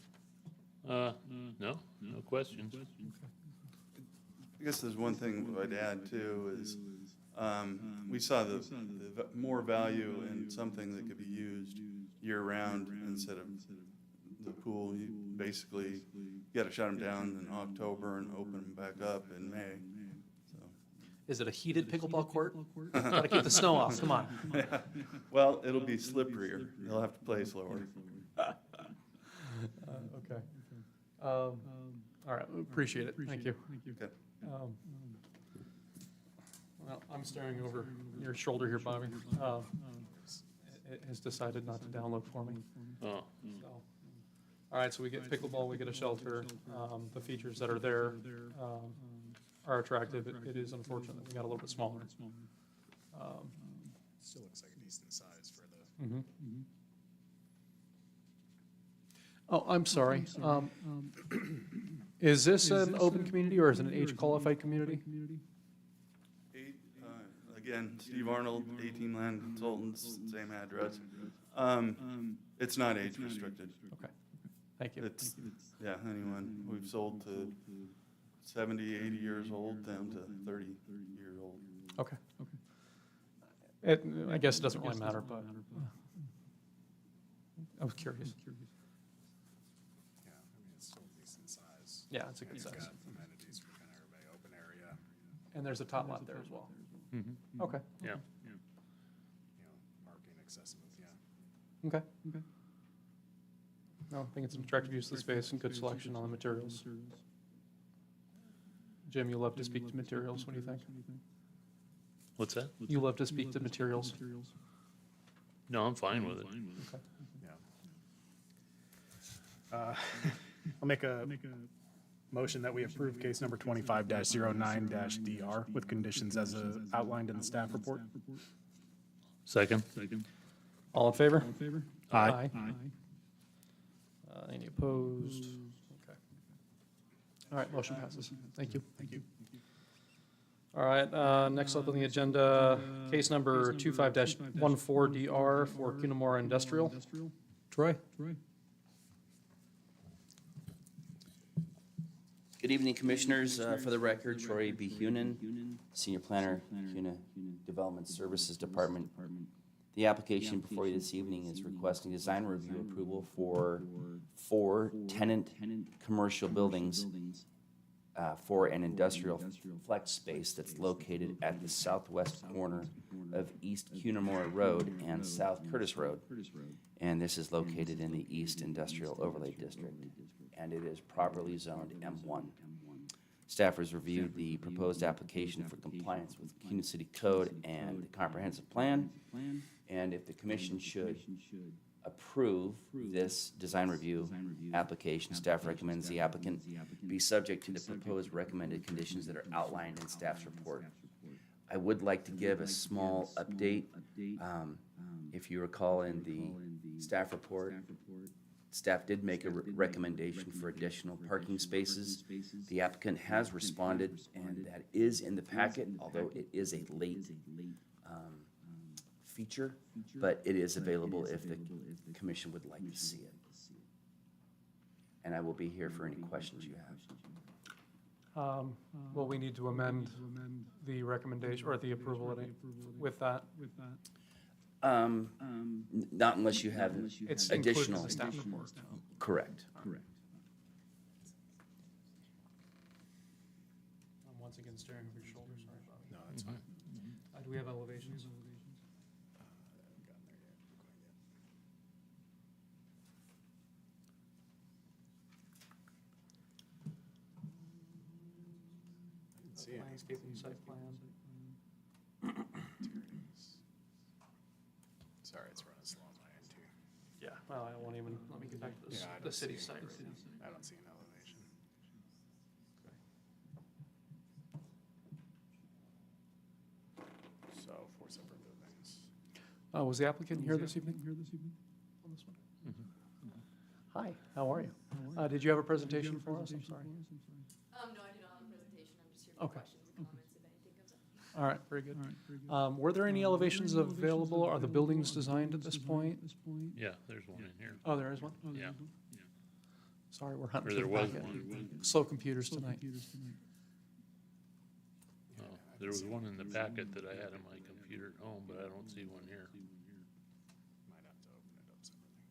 No questions. I guess there's one thing I'd add too is, we saw the more value in something that could be used year-round instead of the pool. You basically got to shut them down in October and open them back up in May. Is it a heated pickleball court? Gotta keep the snow off, come on. Yeah. Well, it'll be slipperier. They'll have to play slower. Okay. All right, appreciate it, thank you. Okay. Well, I'm staring over your shoulder here, Bobby. It has decided not to download for me. Oh. So, all right, so we get pickleball, we get a shelter. The features that are there are attractive. It is unfortunate that we got a little bit smaller. Still looks like a decent size for the. Mhm. Oh, I'm sorry. Is this an open community or is it an age-qualified community? Again, Steve Arnold, 18 Land Consultants, same address. It's not age restricted. Okay, thank you. It's, yeah, anyone. We've sold to 70, 80 years old down to 30 years old. Okay. I guess it doesn't really matter, but I was curious. Yeah, I mean, it's still a decent size. Yeah, it's a good And size. You've got amenities for kind of everybody, open area. And there's a tot lot there as well. Mhm. Okay. Yeah. You know, parking accessible, yeah. Okay. No, I think it's an attractive use of the space and good selection on the materials. Jim, you love to speak to materials. What do you think? What's that? You love to speak to materials. No, I'm fine with it. Okay. I'll make a motion that we approve case number 25-09-DR with conditions as outlined in the staff report. Second. All in favor? Aye. Any opposed? Okay. All right, motion passes. Thank you. All right, next up on the agenda, case number 25-14DR for Cunamore Industrial. Troy? Good evening, Commissioners. For the record, Troy B. Hunan, Senior Planner, CUNA Development Services Department. The application before you this evening is requesting design review approval for 4 tenant commercial buildings for an industrial flex space that's located at the southwest corner of East Cunamore Road and South Curtis Road. And this is located in the East Industrial Overlay District, and it is properly zoned M1. Staff has reviewed the proposed application for compliance with CUNA City Code and the comprehensive plan. And if the commission should approve this design review application, staff recommends the applicant be subject to the proposed recommended conditions that are outlined in staff's report. I would like to give a small update. If you recall in the staff report, staff did make a recommendation for additional parking spaces. The applicant has responded, and that is in the packet, although it is a late feature, but it is available if the commission would like to see it. And I will be here for any questions you have. Will we need to amend the recommendation or the approval with that? Not unless you have It's included in additional. the staff report. Correct. I'm once again staring over your shoulder, sorry, Bobby. No, that's fine. Do we have elevations? See it. Landscaping site plan. Sorry, it's running slow on my end too. Yeah, well, I won't even, let me get back to this, Yeah, I the don't city see site it. right now. I don't see an elevation. So 4 separate buildings. Was the applicant here this evening? On this one? Hi, how are you? Did you have a presentation for us? I'm sorry. No, I do not have a presentation. I'm just here for Okay. questions and comments if anything comes up. All right, very good. Were there any elevations available? Are the buildings designed at this point? Yeah, there's one in here. Oh, there is one? Yeah. Sorry, we're hunting Or through there the was packet. one. Slow computers tonight. Oh, there was one in the packet that I had on my computer at home, but I don't see one here. Might have to open it up separately.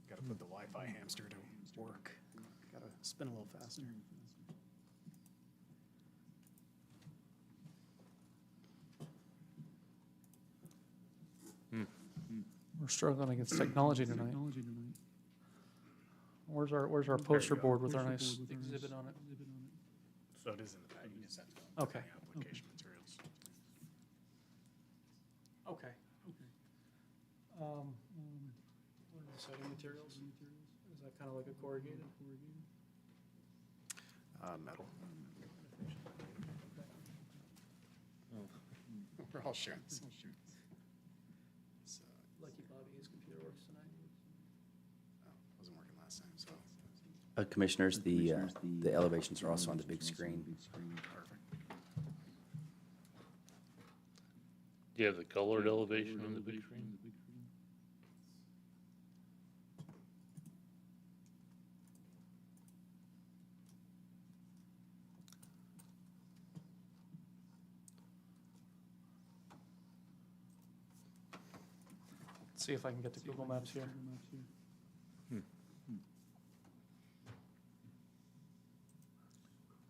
Got to put the Wi-Fi hamster to work. Got to spin a little faster. We're struggling against technology tonight. Where's our poster board with our nice exhibit on it? So it is in the packet you sent. Okay. Application materials. Okay. What are the citing materials? Is that kind of like a corrugated? Metal. We're all sharing this. Lucky Bobby, his computer works tonight. Wasn't working last time, so. Commissioners, the elevations are also on the big screen. Do you have the colored elevation on the big screen? Let's see if I can get to Google Maps here.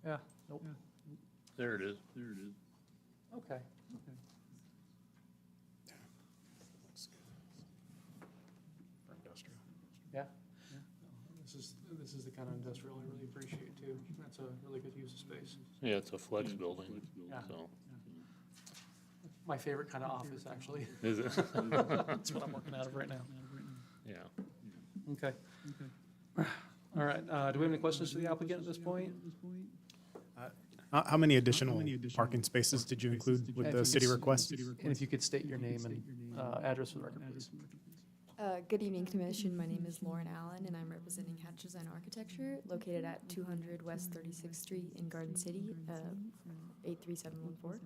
Yeah, nope. There it is. Okay. For industrial. Yeah. This is the kind of industrial I really appreciate too. That's a really good use of space. Yeah, it's a flex building, Yeah. so. My favorite kind of office, actually. Is it? That's what I'm working out of right now. Yeah. Okay. All right, do we have any questions for the applicant at this point? How many additional parking spaces did you include And with if the you city could s- request? And if you could state your name and address for the record, please. Good evening, Commission. My name is Lauren Allen, and I'm representing Hatch Design Architecture, located at 200 West 36th Street in Garden City, 83714.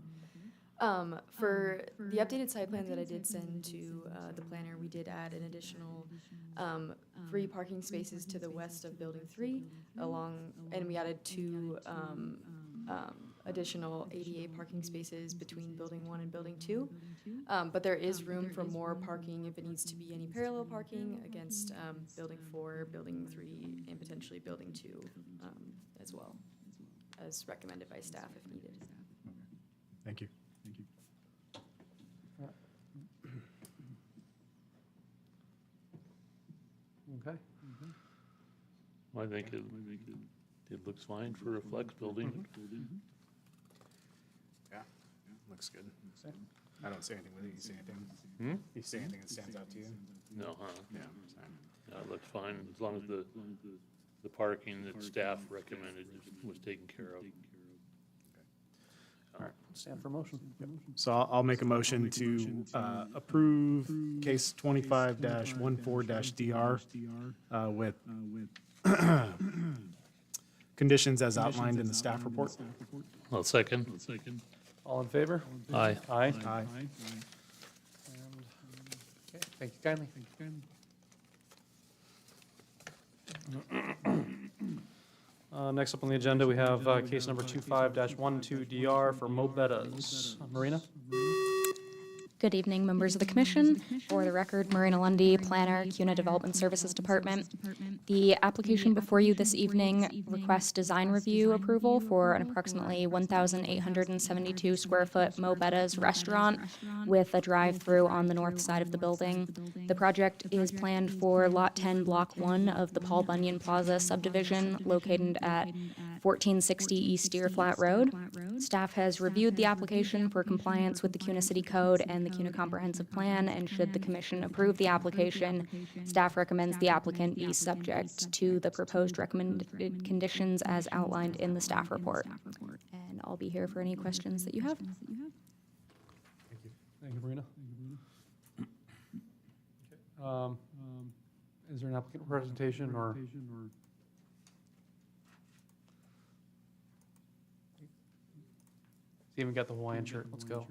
For the updated site plan that I did send to the planner, we did add an additional free parking spaces to the west of Building 3 and we added two additional ADA parking spaces between Building 1 and Building 2. But there is room for more parking if it needs to be any parallel parking against Building 4, Building 3, and potentially Building 2 as well, as recommended by staff if needed. Thank you. Okay. I think it looks fine for a flex building. Yeah, looks good. I don't see anything with it. You see anything? Hmm? You see anything that stands out to you? No, huh? Yeah. No, it looks fine, as long as the parking that staff recommended was taken care of. All right, stand for motion. So I'll make a motion to approve case 25-14-DR with conditions as outlined in the staff report. I'll second. All in favor? Aye. Aye. Aye. And, okay, thank you kindly. Next up on the agenda, we have case number 25-12DR for Mo Bettas. Marina? Good evening, members of the commission. For the record, Marina Lundy, Planner, CUNA Development Services Department. The application before you this evening requests design review approval for an approximately 1,872 square foot Mo Bettas restaurant with a drive-through on the north side of the building. The project is planned for Lot 10, Block 1 of the Paul Bunyan Plaza subdivision located at 1460 East Deer Flat Road. Staff has reviewed the application for compliance with the CUNA City Code and the CUNA Comprehensive Plan, and should the commission approve the application, staff recommends the applicant be subject to the proposed recommended conditions as outlined in the staff report. And I'll be here for any questions that you have. Thank you, Marina. Is there an applicant presentation or? He's even got the Hawaiian shirt. Let's go.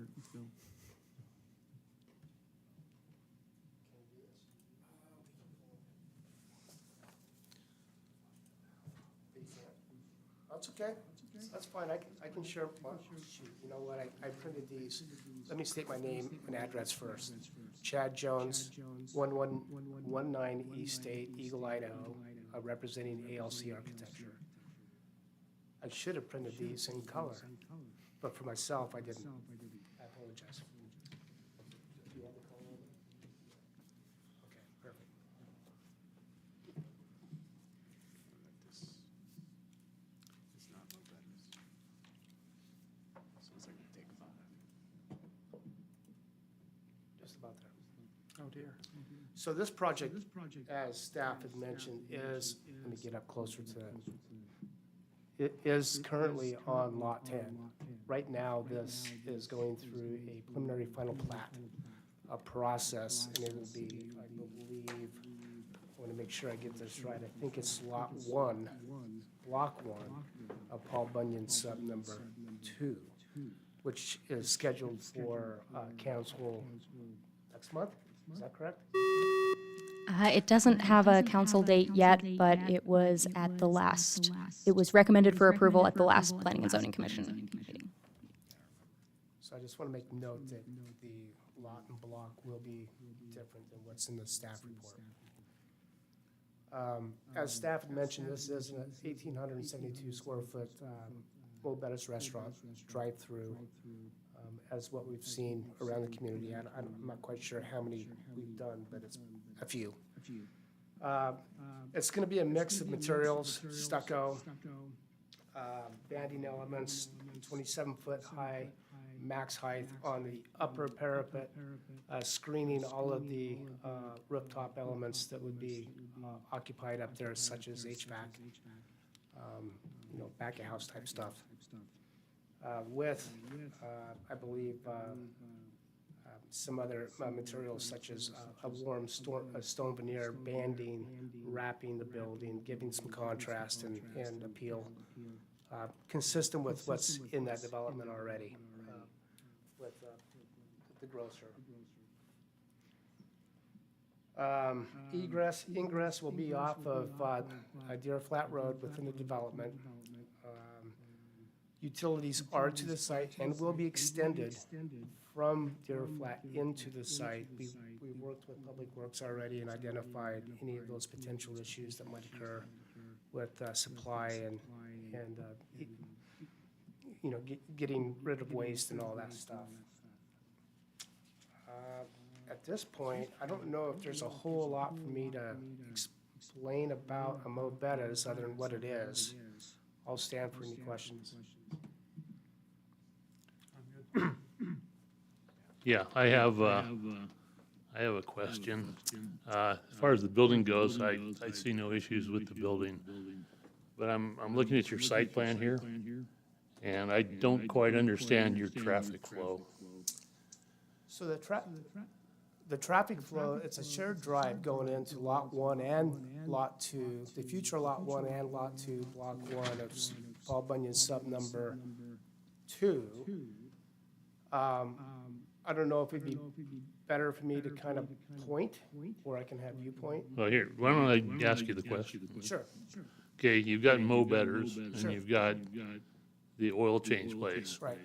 That's okay. That's fine. I can share. Well, shoot, you know what? I printed these. Let me state my name and address first. Chad Jones, 1119 East State, Eagle, Idaho, representing ALC Architecture. I should have printed these in color, but for myself, I didn't. I apologize. Do you have the color? Okay, perfect. It's not Mo Bettas. Sounds like a take five. Just about there. Oh, dear. So this project, as staff had mentioned, is, let me get up closer to that. It is currently on Lot 10. Right now, this is going through a preliminary final plat process, and it will be, I believe, I want to make sure I get this right, I think it's Lot 1, Block 1 of Paul Bunyan sub number 2, which is scheduled for council next month. Is that correct? It doesn't have a council date yet, but it was at the last, it was recommended for approval at the last Planning and Zoning Commission meeting. So I just want to make note that the lot and block will be different than what's in the staff report. As staff had mentioned, this is an 1,872 square foot Mo Bettas restaurant, drive-through, as what we've seen around the community. I'm not quite sure how many we've done, but it's a few. It's going to be a mix of materials, stucco, banding elements, 27-foot high max height on the upper parapet, screening all of the rooftop elements that would be occupied up there, such as HVAC, back of house type stuff. With, I believe, some other materials such as a warm stone veneer, banding, wrapping the building, giving some contrast and appeal, consistent with what's in that development already. with the grocer. Ingress will be off of Deer Flat Road within the development. Utilities are to the site and will be extended from Deer Flat into the site. We've worked with Public Works already and identified any of those potential issues that might occur with supply and you know, getting rid of waste and all that stuff. At this point, I don't know if there's a whole lot for me to explain about a Mobetta's other than what it is. I'll stand for any questions. Yeah, I have a question. As far as the building goes, I see no issues with the building. But I'm looking at your site plan here, and I don't quite understand your traffic flow. So the traffic flow, it's a shared drive going into Lot 1 and Lot 2, the future Lot 1 and Lot 2, Block 1 of Paul Bunyan sub number 2. I don't know if it'd be better for me to kind of point, or I can have you point. Well, here, why don't I ask you the question? Sure. Okay, you've got Mo Betters, and Sure. you've got the oil change place. Right.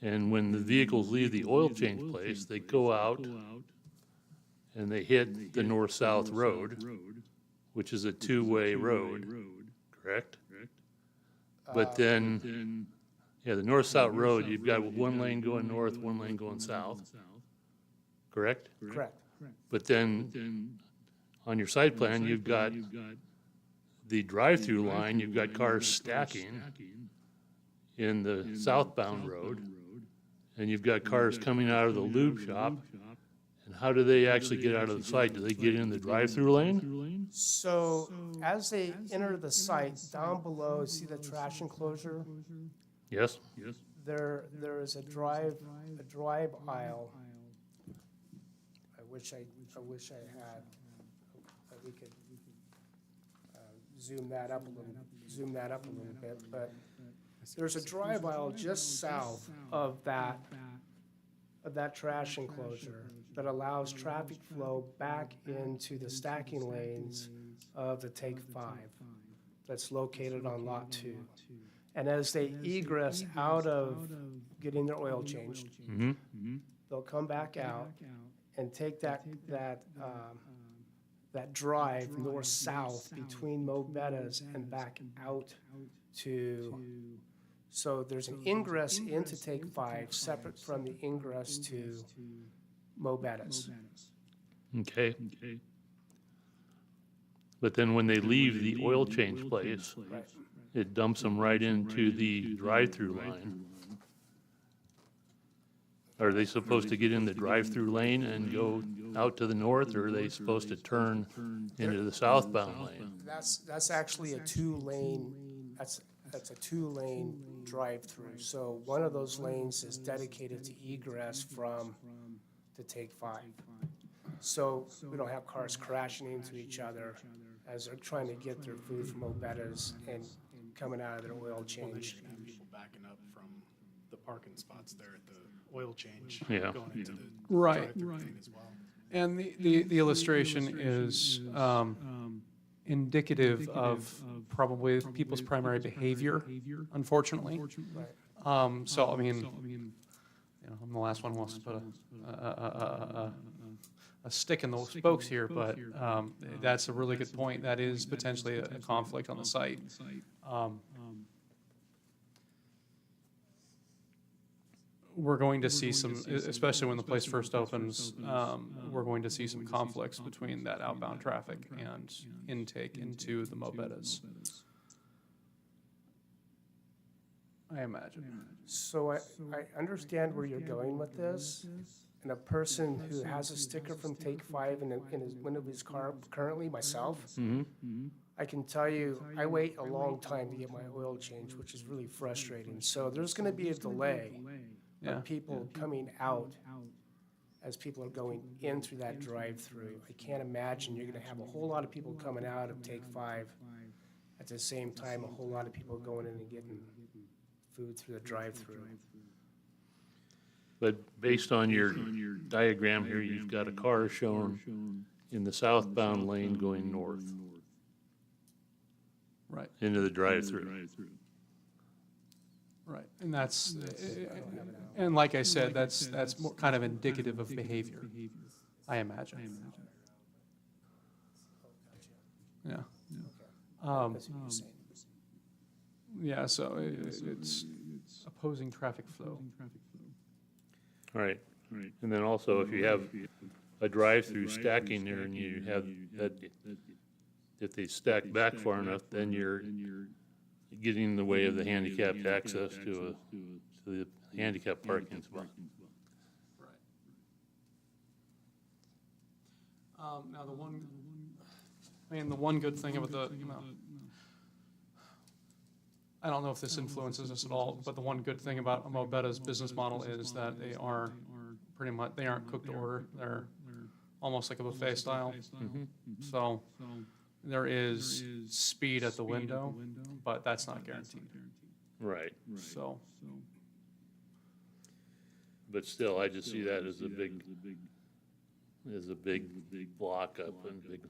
And when the vehicles leave the oil change place, they go out and they hit the north-south road, which is a two-way road, correct? But then, yeah, the north-south road, you've got one lane going north, one lane going south, correct? Correct. But then, on your site plan, you've got the drive-through line, you've got cars stacking in the southbound road, and you've got cars coming out of the lube shop. And how do they actually get out of the site? Do they get in the drive-through lane? So as they enter the site, down below, see the trash enclosure? Yes? There is a drive aisle. I wish I had, that we could zoom that up a little bit, but there's a drive aisle just south of that trash enclosure that allows traffic flow back into the stacking lanes of the Take 5 that's located on Lot 2. And as they egress out of getting their oil changed, they'll come back out and take that drive north-south between Mobetta's and back out to, so there's an ingress into Take 5 separate from the ingress to Mobetta's. Okay. But then when they leave the oil change place, Right. it dumps them right into the drive-through line. Are they supposed to get in the drive-through lane and go out to the north, or are they supposed to turn into the southbound lane? That's actually a two-lane, that's a two-lane drive-through. So one of those lanes is dedicated to egress from the Take 5. So we don't have cars crashing into each other as they're trying to get their food from Mobetta's and coming out of their oil change. People backing up from the parking spots there at the oil change. Yeah. Going into the Right. drive-through lane as well. And the illustration is indicative of probably people's primary behavior, unfortunately. Right. So, I mean, you know, I'm the last one who wants to put a stick in those spokes here, but that's a really good point. That is potentially a conflict on the site. We're going to see some, especially when the place first opens, we're going to see some conflicts between that outbound traffic and intake into the Mobetta's. I imagine. So I understand where you're going with this. And a person who has a sticker from Take 5 in his window of his car, currently myself, I can tell you, I wait a long time to get my oil change, which is really frustrating. So there's going to be a delay of people coming out as people are going in through that drive-through. I can't imagine you're going to have a whole lot of people coming out of Take 5 at the same time, a whole lot of people going in and getting food through the drive-through. But based on your diagram here, you've got a car shown in the southbound lane going north Right, into the drive-through. right. And that's, and like I said, that's more kind of indicative of behavior, I imagine. Yeah. Yeah, so it's opposing traffic flow. Right. And then also, if you have a drive-through stacking there and you have that, if they stack back far enough, then you're getting in the way of the handicapped access to the handicap parking spot. Now, the one good thing about I don't know if this influences us at all, but the one good thing about Mobetta's business model is that they are they aren't cooked to order. They're almost like a buffet style. So there is speed at the window, but that's not guaranteed. Right. So, But still, I just see that as a big block up and big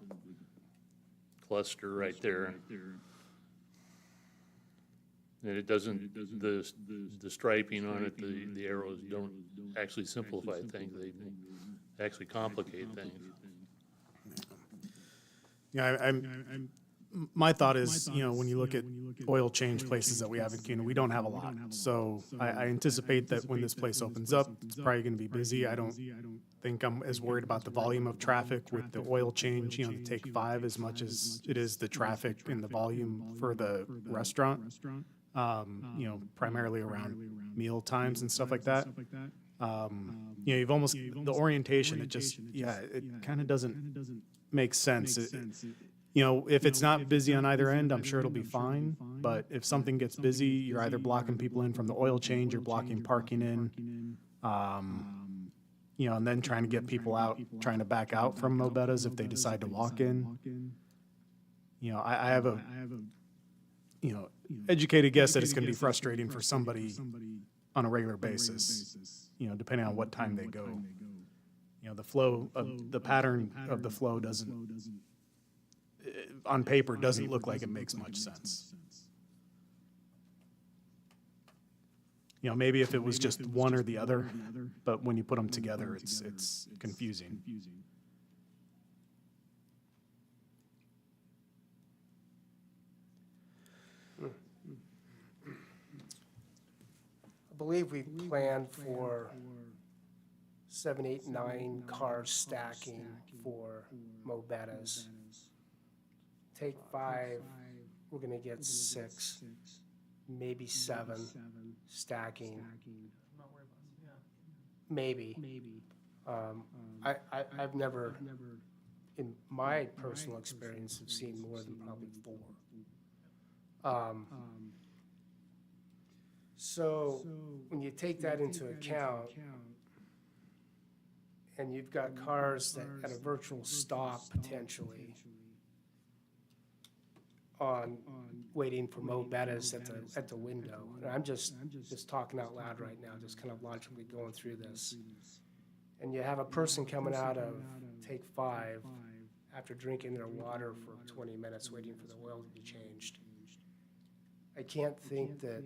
cluster right there. And it doesn't, the striping on it, the arrows don't actually simplify things, they actually complicate things. Yeah, my thought is, when you look at oil change places that we have in Kuna, we don't have a lot. So I anticipate that when this place opens up, it's probably gonna be busy. I don't think I'm as worried about the volume of traffic with the oil change, the Take 5, as much as it is the traffic and the volume for the restaurant. Primarily around meal times and stuff like that. You've almost, the orientation, it kind of doesn't make sense. If it's not busy on either end, I'm sure it'll be fine. But if something gets busy, you're either blocking people in from the oil change, you're blocking parking in, and then trying to get people out, trying to back out from Mobetta's if they decide to walk in. I have a educated guess that it's going to be frustrating for somebody on a regular basis, depending on what time they go. The pattern of the flow on paper doesn't look like it makes much sense. Maybe if it was just one or the other, but when you put them together, it's confusing. I believe we planned for 7, 8, 9 cars stacking for Mobetta's. Take 5, we're gonna get 6, maybe 7 stacking. Maybe. I've never, in my personal experience, have seen more than probably 4. So when you take that into account, and you've got cars that at a virtual stop potentially on waiting for Mobetta's at the window. And I'm just talking out loud right now, just kind of logically going through this. And you have a person coming out of Take 5 after drinking their water for 20 minutes waiting for the oil to be changed. I can't think that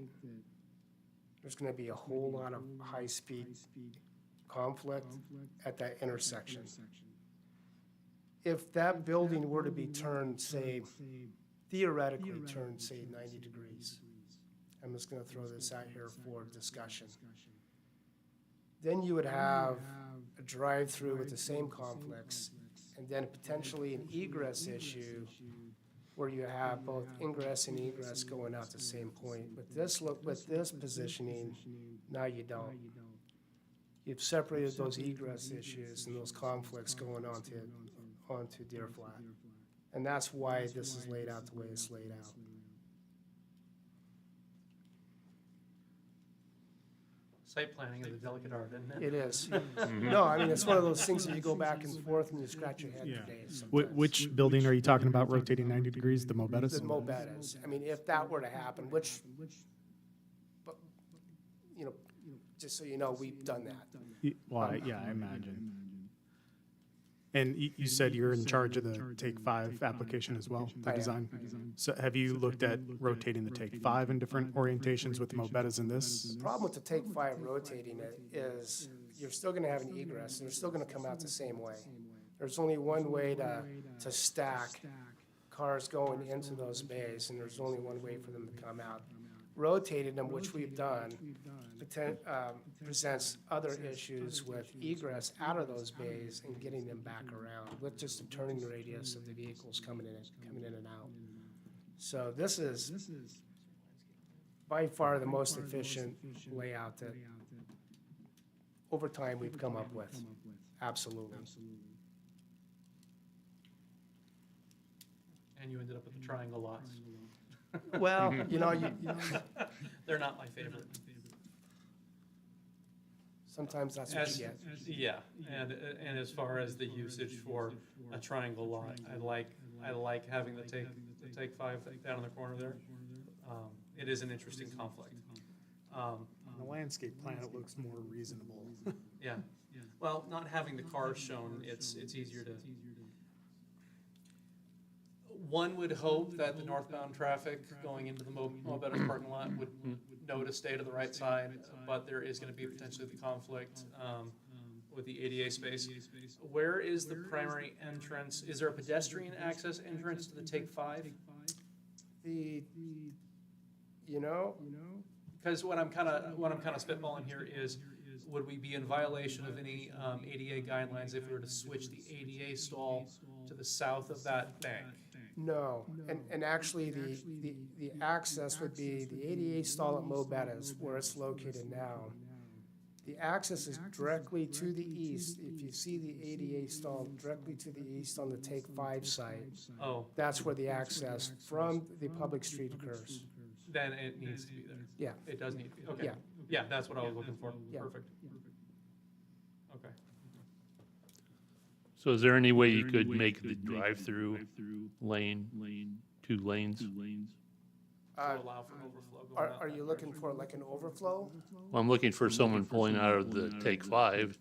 there's going to be a whole lot of high-speed conflict at that intersection. If that building were to be turned, say, theoretically turned, say, 90 degrees, I'm just going to throw this out here for discussion, then you would have a drive-through with the same complex, and then potentially an egress issue where you have both ingress and egress going out the same point. With this positioning, now you don't. You've separated those egress issues and those conflicts going onto Deer Flat. And that's why this is laid out the way it's laid out. site planning is a delicate art, isn't it? It is. No, I mean, it's one of those things that you go back and forth and you scratch your head for days. Which building are you talking about rotating 90 degrees, the Mobetta's? The Mobetta's. I mean, if that were to happen, which, but, just so you know, we've done that. Well, yeah, I imagine. And you said you're in charge of the Take 5 application as well, the I am. design? So have you looked at rotating the Take 5 in different orientations with Mobetas in this? The problem with the Take 5 rotating it is you're still gonna have an egress, and they're still gonna come out the same way. There's only one way to stack cars going into those bays, and there's only one way for them to come out. Rotating them, which we've done, presents other issues with egress out of those bays and getting them back around with just the turning radius of the vehicles coming in and out. So this is by far the most efficient layout that over time we've come up with. Absolutely. And you ended up with the triangle lots. Well, you know, They're not my favorite. sometimes that's what you get. Yeah, and as far as the usage for a triangle lot, I like having the take 5 down in the corner there. It is an interesting conflict. On the landscape plan, it looks more reasonable. Yeah, well, not having the cars shown, it's easier to. One would hope that the northbound traffic going into the Mobetas parking lot would know to stay to the right side, but there is gonna be potentially the conflict, with the ADA space. Where is the primary entrance? Is there a pedestrian access entrance to the Take 5? Because what I'm kinda spitballing here is, would we be in violation of any, ADA guidelines if we were to switch the ADA stall to the south of that bank? No, and actually, the access would be the ADA stall at Mobetas, where it's located now. The access is directly to the east. If you see the ADA stall directly to the east on the Take 5 site, that's where the access from the public street occurs. Then it needs to be there. Yeah. It does need to be, okay. Yeah. Yeah, that's what I was looking for. Yeah. Perfect. Okay. So is there any way you could make the drive-through lane 2 lanes? To allow for overflow going out Are that you looking for like an overflow? Well, I'm looking for someone pulling out of the Take 5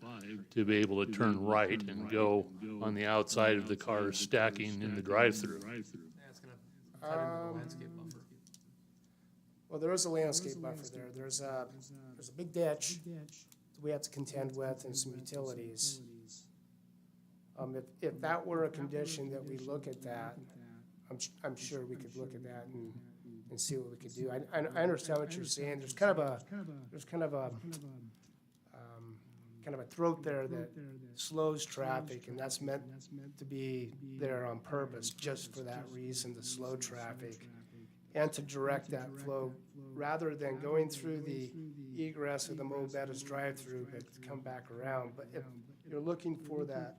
to be able to turn right and go on the outside of the cars stacking in the drive-through. Yeah, it's gonna cut into the landscape buffer. Well, there is a landscape buffer there. There's a big ditch that we have to contend with and some utilities. If that were a condition that we look at that, I'm sure we could look at that and see what we could do. I understand what you're saying. There's kind of a throat there that slows traffic, and that's meant to be there on purpose, just for that reason, to slow traffic and to direct that flow, rather than going through the egress of the Mobetas drive-through, but to come back around. But if you're looking for that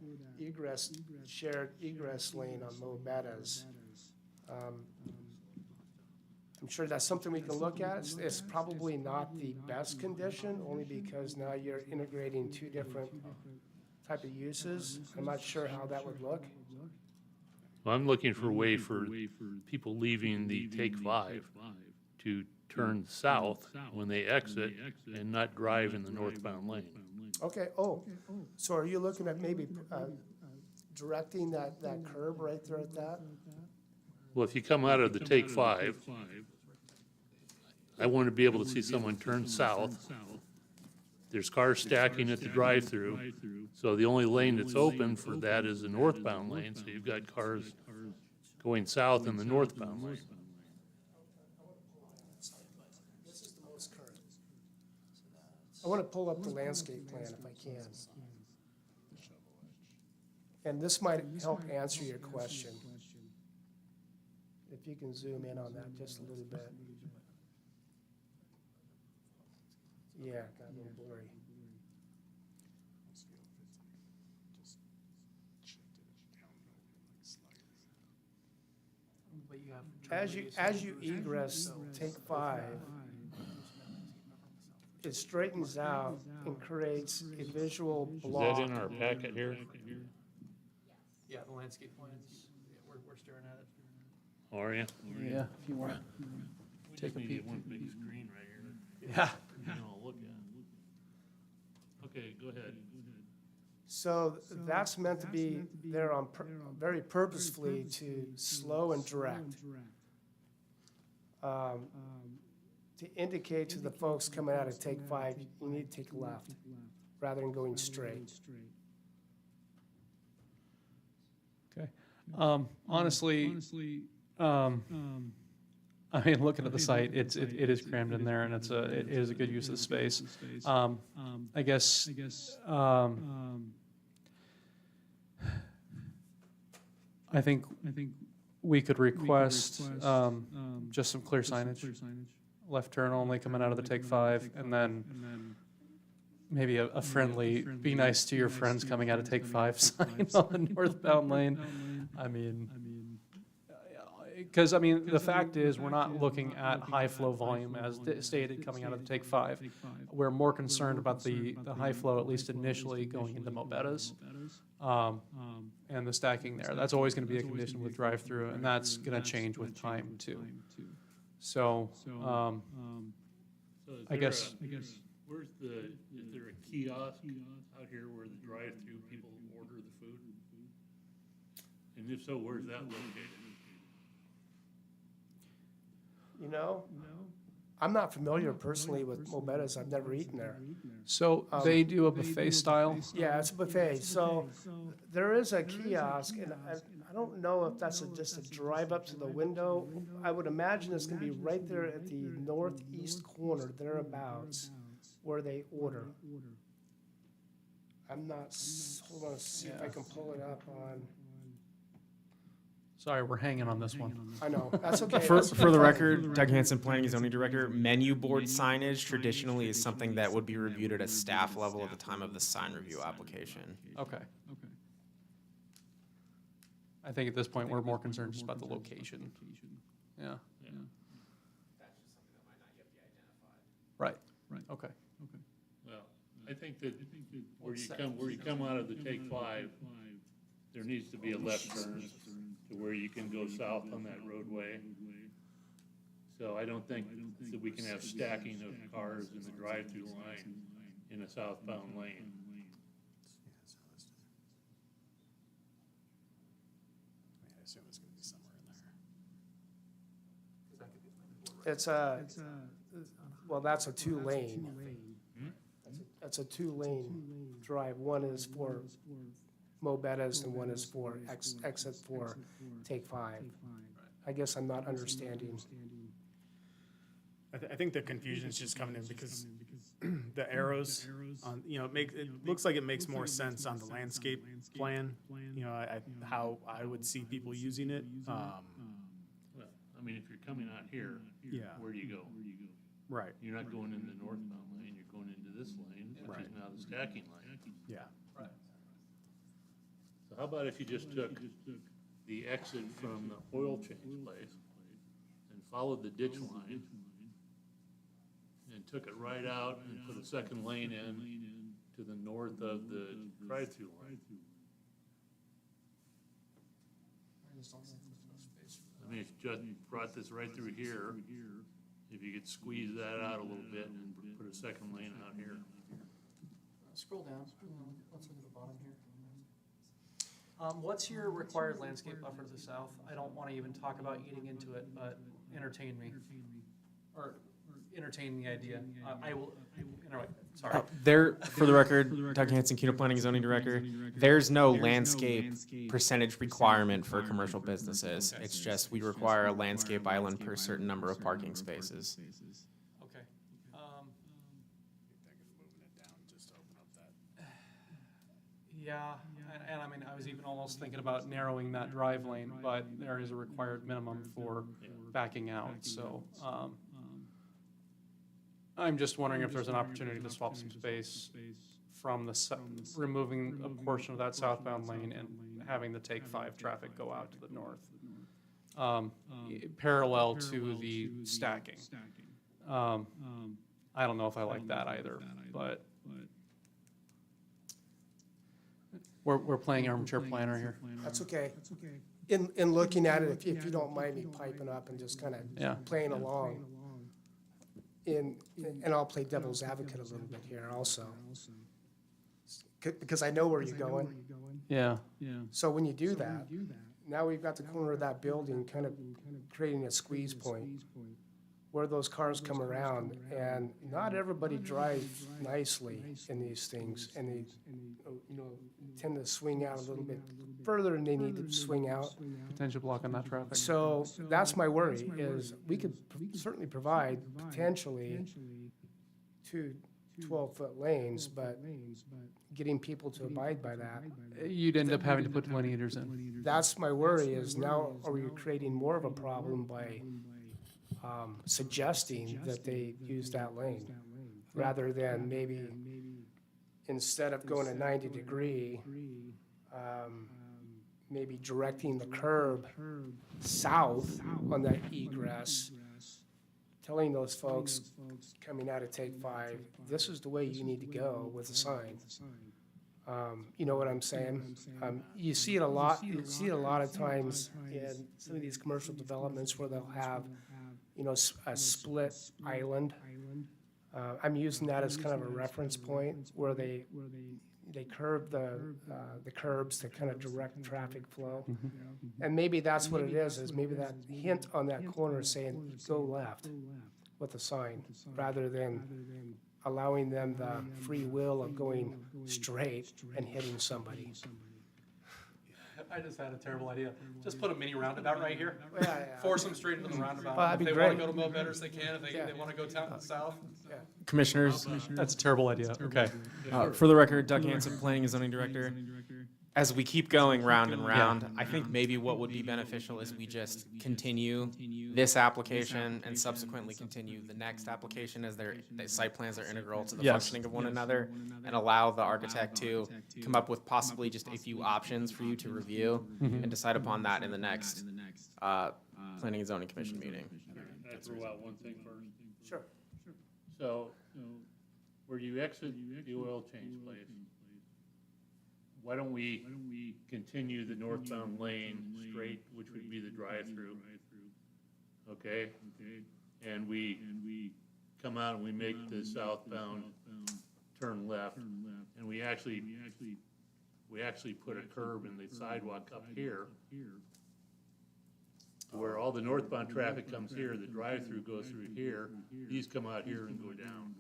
shared egress lane on Mobetas, I'm sure that's something we can look at. It's probably not the best condition, only because now you're integrating two different type of uses. I'm not sure how that would look. Well, I'm looking for a way for people leaving the Take 5 to turn south when they exit and not drive in the northbound lane. Okay, so are you looking at maybe directing that curb right there at that? Well, if you come out of the Take 5, I want to be able to see someone turn south. There's cars stacking at the drive-through, so the only lane that's open for that is the northbound lane, so you've got cars going south in the northbound lane. This is the most current. I want to pull up the landscape plan if I can. And this might help answer your question. If you can zoom in on that just a little bit. Yeah, got a little blurry. As you egress Take 5, it straightens out and creates a visual block. Is that in our packet here? Yeah, the landscape plans, yeah, we're staring at it. Are you? Yeah, if you want to take a peek. One big screen right here. Yeah. You know, look at. So that's meant to be there on, very purposefully to slow and direct. To indicate to the folks coming out of Take 5, you need to take left rather than going straight. Okay. Honestly, I mean, looking at the site, it is crammed in there, and it is a good use of the space. I guess, I think we could request, just some clear signage, left turn only coming out of the Take 5, and then maybe a friendly, be nice to your friends coming out of Take 5 sign on the northbound lane. I mean, because, I mean, the fact is, we're not looking at high flow volume as stated coming out of the Take 5. We're more concerned about the high flow, at least initially, going into Mobetta's, and the stacking there. That's always going to be a condition with drive-through, and that's going to change with time, too. So, I guess, where's is there a kiosk out here where the drive-through people order the food? And if so, where's that located? You know, I'm not familiar personally with Mobetta's. I've never eaten there. so they do a buffet style? Yeah, it's a buffet. So there is a kiosk, and I don't know if that's just a drive up to the window. I would imagine it's going to be right there at the northeast corner, thereabouts, where they order. I'm not, hold on, see if I can pull it up on. Sorry, we're hanging on this one. I know, that's okay. For That's the fine. record, Doug Hansen, Planning and Zoning Director, menu board signage traditionally is something that would be reviewed at a staff level at the time of the sign review application. Okay. I think at this point, we're more concerned just about the location. Yeah. Right, okay. Well, I think that where you come out of the Take 5, there needs to be a left turn to where you can go south on that roadway. So I don't think that we can have stacking of cars in the drive-through line in a southbound lane. I assume it's gonna be somewhere in there. It's a, well, that's a two-lane. That's a two-lane drive. One is for Mobetta's and one is for exit for Take 5. I guess I'm not understanding. I think the confusion is just coming in because the arrows on, you know, it looks like it makes more sense on the landscape plan, you know, how I would see people using it. Well, I mean, if you're coming out here, Yeah. where do you go? Right. You're not going in the northbound lane, you're going into this lane, which Right. is now the stacking lane. Yeah. So how about if you just took the exit from the oil change place and followed the ditch line and took it right out and put a second lane in to the north of the drive-through line? I mean, if you just brought this right through here, if you could squeeze that out a little bit and put a second lane out here. Scroll down, let's look at the bottom here. What's your required landscape buffer to the south? I don't want to even talk about eating into it, but entertain me. Or entertain the idea. I will, anyway, sorry. There, for the record, Doug Hansen, CUNA Planning and Zoning Director, there's no landscape percentage requirement for commercial businesses. It's just we require a landscape island per certain number of parking spaces. Okay. Yeah, and I mean, I was even almost thinking about narrowing that drive lane, but there is a required minimum for backing out, so, I'm just wondering if there's an opportunity to swap some space from the, removing a portion of that southbound lane and having the Take 5 traffic go out to the north. Parallel to the stacking. I don't know if I like that either, but we're playing armchair planner here. That's okay. In looking at it, if you don't mind me piping up and just kind Yeah. of playing along. And I'll play devil's advocate a little bit here also. because I know where you're going. Yeah. So when you do that, now we've got the corner of that building kind of creating a squeeze point where those cars come around, and not everybody drives nicely in these things, and they, you know, tend to swing out a little bit further than they need to swing out. Potential block on that traffic. So that's my worry, is we could certainly provide potentially 2 12-foot lanes, but getting people to abide by that. You'd end up having to put delineators in. That's my worry, is now are we creating more of a problem by suggesting that they use that lane, rather than maybe instead of going a 90-degree, maybe directing the curb south on that egress, telling those folks coming out of Take 5, this is the way you need to go with a sign. You know what I'm saying? You see it a lot. You see it a lot of times in some of these commercial developments where they'll have, you know, a split island. I'm using that as kind of a reference point where they curve the curbs to kind of direct traffic flow. And maybe that's what it is maybe that hint on that corner saying, go left with a sign, rather than allowing them the free will of going straight and hitting somebody. I just had a terrible idea. Just put a mini roundabout right here. Yeah. Force them straight into the roundabout. Well, that'd If be they want to great. go to Mo Betters, they can. If they want to go south. Commissioners, That's a terrible idea. Okay. for the record, Doug Hanson, Planning and Zoning Director. As we keep going round and round, I think maybe what would be beneficial is we just continue this application and subsequently continue the next application, as the site plans are integral to the Yes. functioning of one another, and allow the architect to come up with possibly just a few options for you to review and decide upon that in the next Planning and Zoning Commission meeting. Can I throw out one thing first? Sure. So, where you exit the oil change place, why don't we continue the northbound lane straight, which would be the drive-through? Okay? And we come out and we make the southbound turn left, and we actually put a curb in the sidewalk up here, where all the northbound traffic comes here, the drive-through goes through here, these come out here and go down.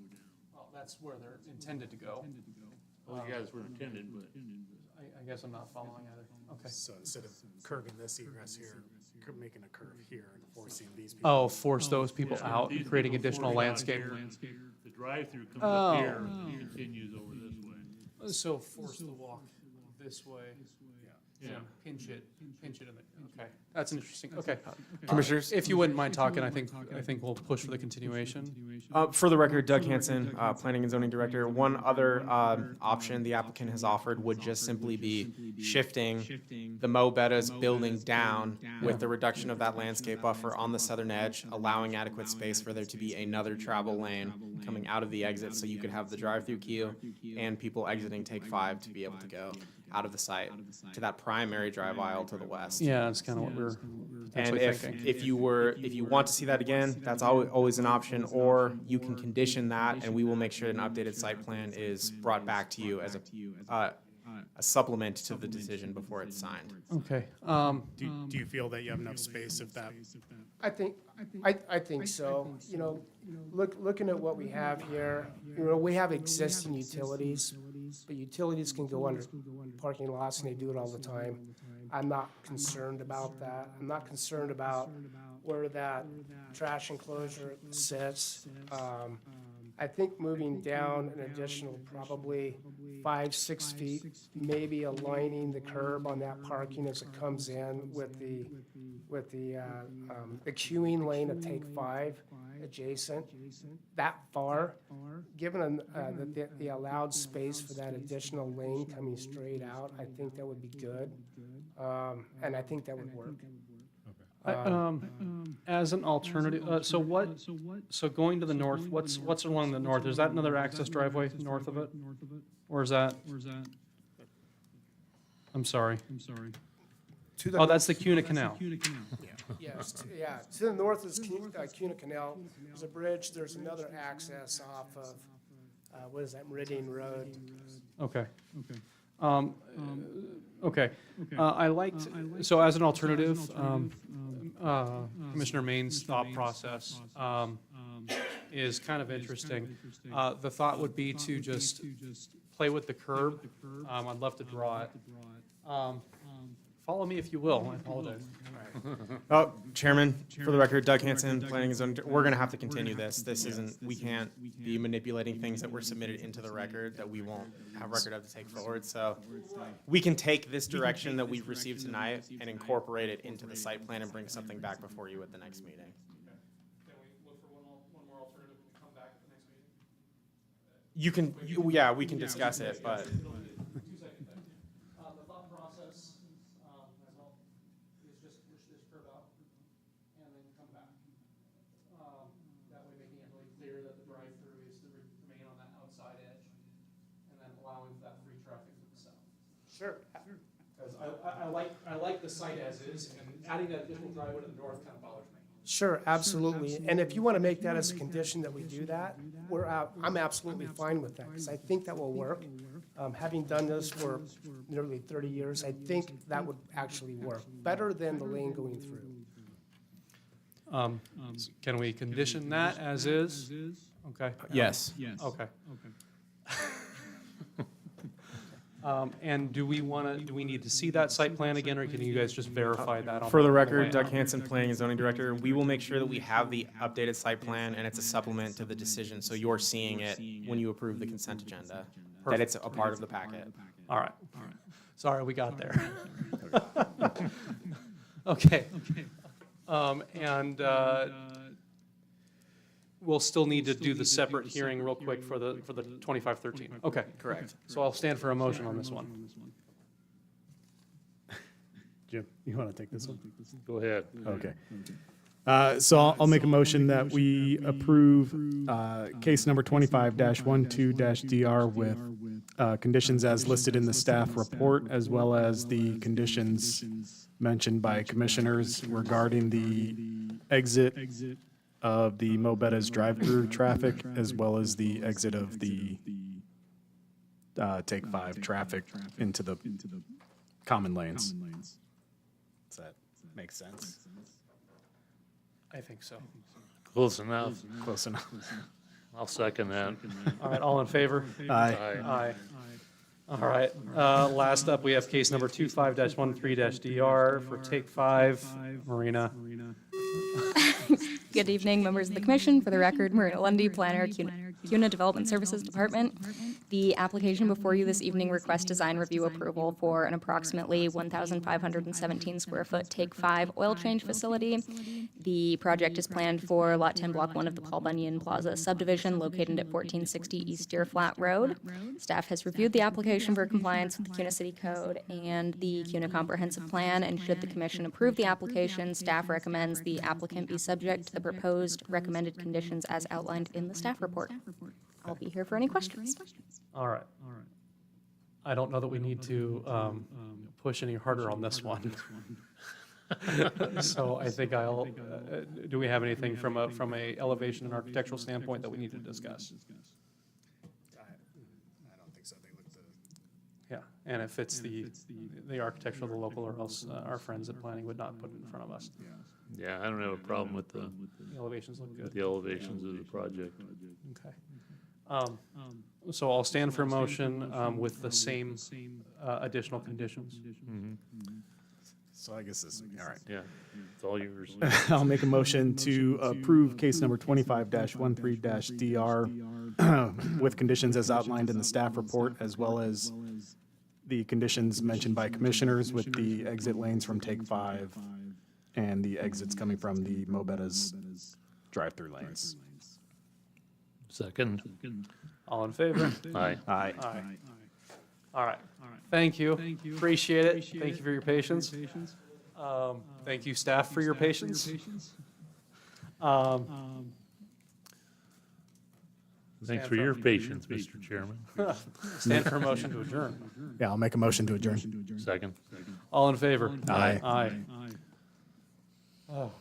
Well, that's where they're intended to go. Well, you guys were intended, but. I guess I'm not following either. Okay. So instead of curving this egress here, making a curve here and forcing these people. Oh, force those people out, These creating people additional force out landscape. here, the drive-through comes Oh. up here and continues over this way. So force the walk this way. Yeah. Pinch it in the, okay. That's interesting. Okay. Commissioners? If you wouldn't mind talking, I think we'll push for the continuation. For the record, Doug Hanson, Planning and Zoning Director. One other option the applicant has offered would just simply be shifting the Mo Betta's building down with the reduction of that landscape buffer on the southern edge, allowing adequate space for there to be another travel lane coming out of the exit, so you could have the drive-through queue and people exiting Take 5 to be able to go out of the site to that primary drive aisle to the west. Yeah, that's kind of what we're And potentially if thinking. you want to see that again, that's always an option, or you can condition that, and we will make sure an updated site plan is brought back to you as a supplement to the decision before it's signed. Okay. Do you feel that you have enough space if that? I think so. You know, looking at what we have here, you know, we have existing utilities, but utilities can go under parking lots, and they do it all the time. I'm not concerned about that. I'm not concerned about where that trash enclosure sits. I think moving down an additional probably 5-6 feet, maybe aligning the curb on that parking as it comes in with the queuing lane of Take 5 adjacent, that far, given the allowed space for that additional lane coming straight out, I think that would be good. And I think that would work. As an alternative, so going to the north, what's along the north? Is that another access driveway north of it? Or is that? I'm sorry. Oh, that's the Cuna Canal. Yes, to the north is Cuna Canal. There's a bridge, there's another access off of what is that, Meridian Road? Okay. Okay. I liked, so as an alternative, Commissioner Main's thought process is kind of interesting. The thought would be to just play with the curb. I'd love to draw it. Follow me if you will. I apologize. Oh, Chairman, for the record, Doug Hanson, Planning and Zoning, we're gonna have to continue this. This isn't, we can't be manipulating things that were submitted into the record that we won't have record of to take forward. So we can take this direction that we've received tonight and incorporate it into the site plan and bring something back before you at the next meeting. Can we look for one more alternative and come back at the next meeting? You can, yeah, we can discuss it, but. 2 seconds. The thought process, as well, is just push this curve out and then come back. That way making it really clear that the drive-through is to remain on that outside edge and then allowing that free traffic to the south. Sure. Because I like the site as is, and adding that additional driveway to the north kind of bothers me. Sure, absolutely. And if you want to make that as a condition that we do that, I'm absolutely fine with that, because I think that will work. Having done this for nearly 30 years, I think that would actually work, better than the lane going through. Can we condition that as is? Okay. Yes. Okay. And do we need to see that site plan again, or can you guys just verify that? For the on way record, Doug out? Hanson, Planning and Zoning Director, we will make sure that we have the updated site plan and it's a supplement to the decision, so you're seeing it when you approve the consent agenda, that it's a part of the packet. All right. Sorry, we got there. Okay. We'll still need to do the separate hearing real quick for the 2513. Okay. Correct. So I'll stand for a motion on this one. Jim, you want to take this one? Go ahead. Okay. So I'll make a motion that we approve case number 25-12-DR with conditions as listed in the staff report, as well as the conditions mentioned by commissioners regarding the exit of the Mo Betta's drive-through traffic, as well as the exit of the Take 5 traffic into the common lanes. Does that make sense? I think so. Close enough. Close enough. I'll second that. All right, all in favor? Aye. Aye. All right, last up, we have case number 25-13-DR for Take 5, Marina. Good evening, members of the commission. For the record, Marina Lundy, planner, CUNA Development Services Department. The application before you this evening requests design review approval for an approximately 1,517 square foot Take 5 oil change facility. The project is planned for Lot 10, Block 1 of the Paul Bunyan Plaza subdivision located at 1460 East Deer Flat Road. Staff has reviewed the application for compliance with the CUNA City Code and the CUNA Comprehensive Plan, and should the commission approve the application, staff recommends the applicant be subject to the proposed recommended conditions as outlined in the staff report. I'll be here for any questions. All right. I don't know that we need to push any harder on this one. So I think I'll, do we have anything from a elevation and architectural standpoint that we need to discuss? I don't think so. They look the. Yeah, and if it's the architecture of the local, or else our friends at planning would not put it in front of us. Yeah, I don't have a problem with the The elevations look good. elevations of the project. Okay. So I'll stand for a motion with the same additional conditions. So I guess this, all right. Yeah, it's all yours. I'll make a motion to approve case number 25-13-DR with conditions as outlined in the staff report, as well as the conditions mentioned by commissioners with the exit lanes from Take 5 and the exits coming from the Mo Betta's drive-through lanes. Second. All in favor? Aye. Aye. Aye. All right. Thank you. Appreciate it. Thank you for your patience. Thank you, staff, for your patience. Thanks for your patience, Mr. Chairman. Stand for a motion to adjourn. Yeah, I'll make a motion to adjourn. Second. All in favor? Aye. Aye. Oh.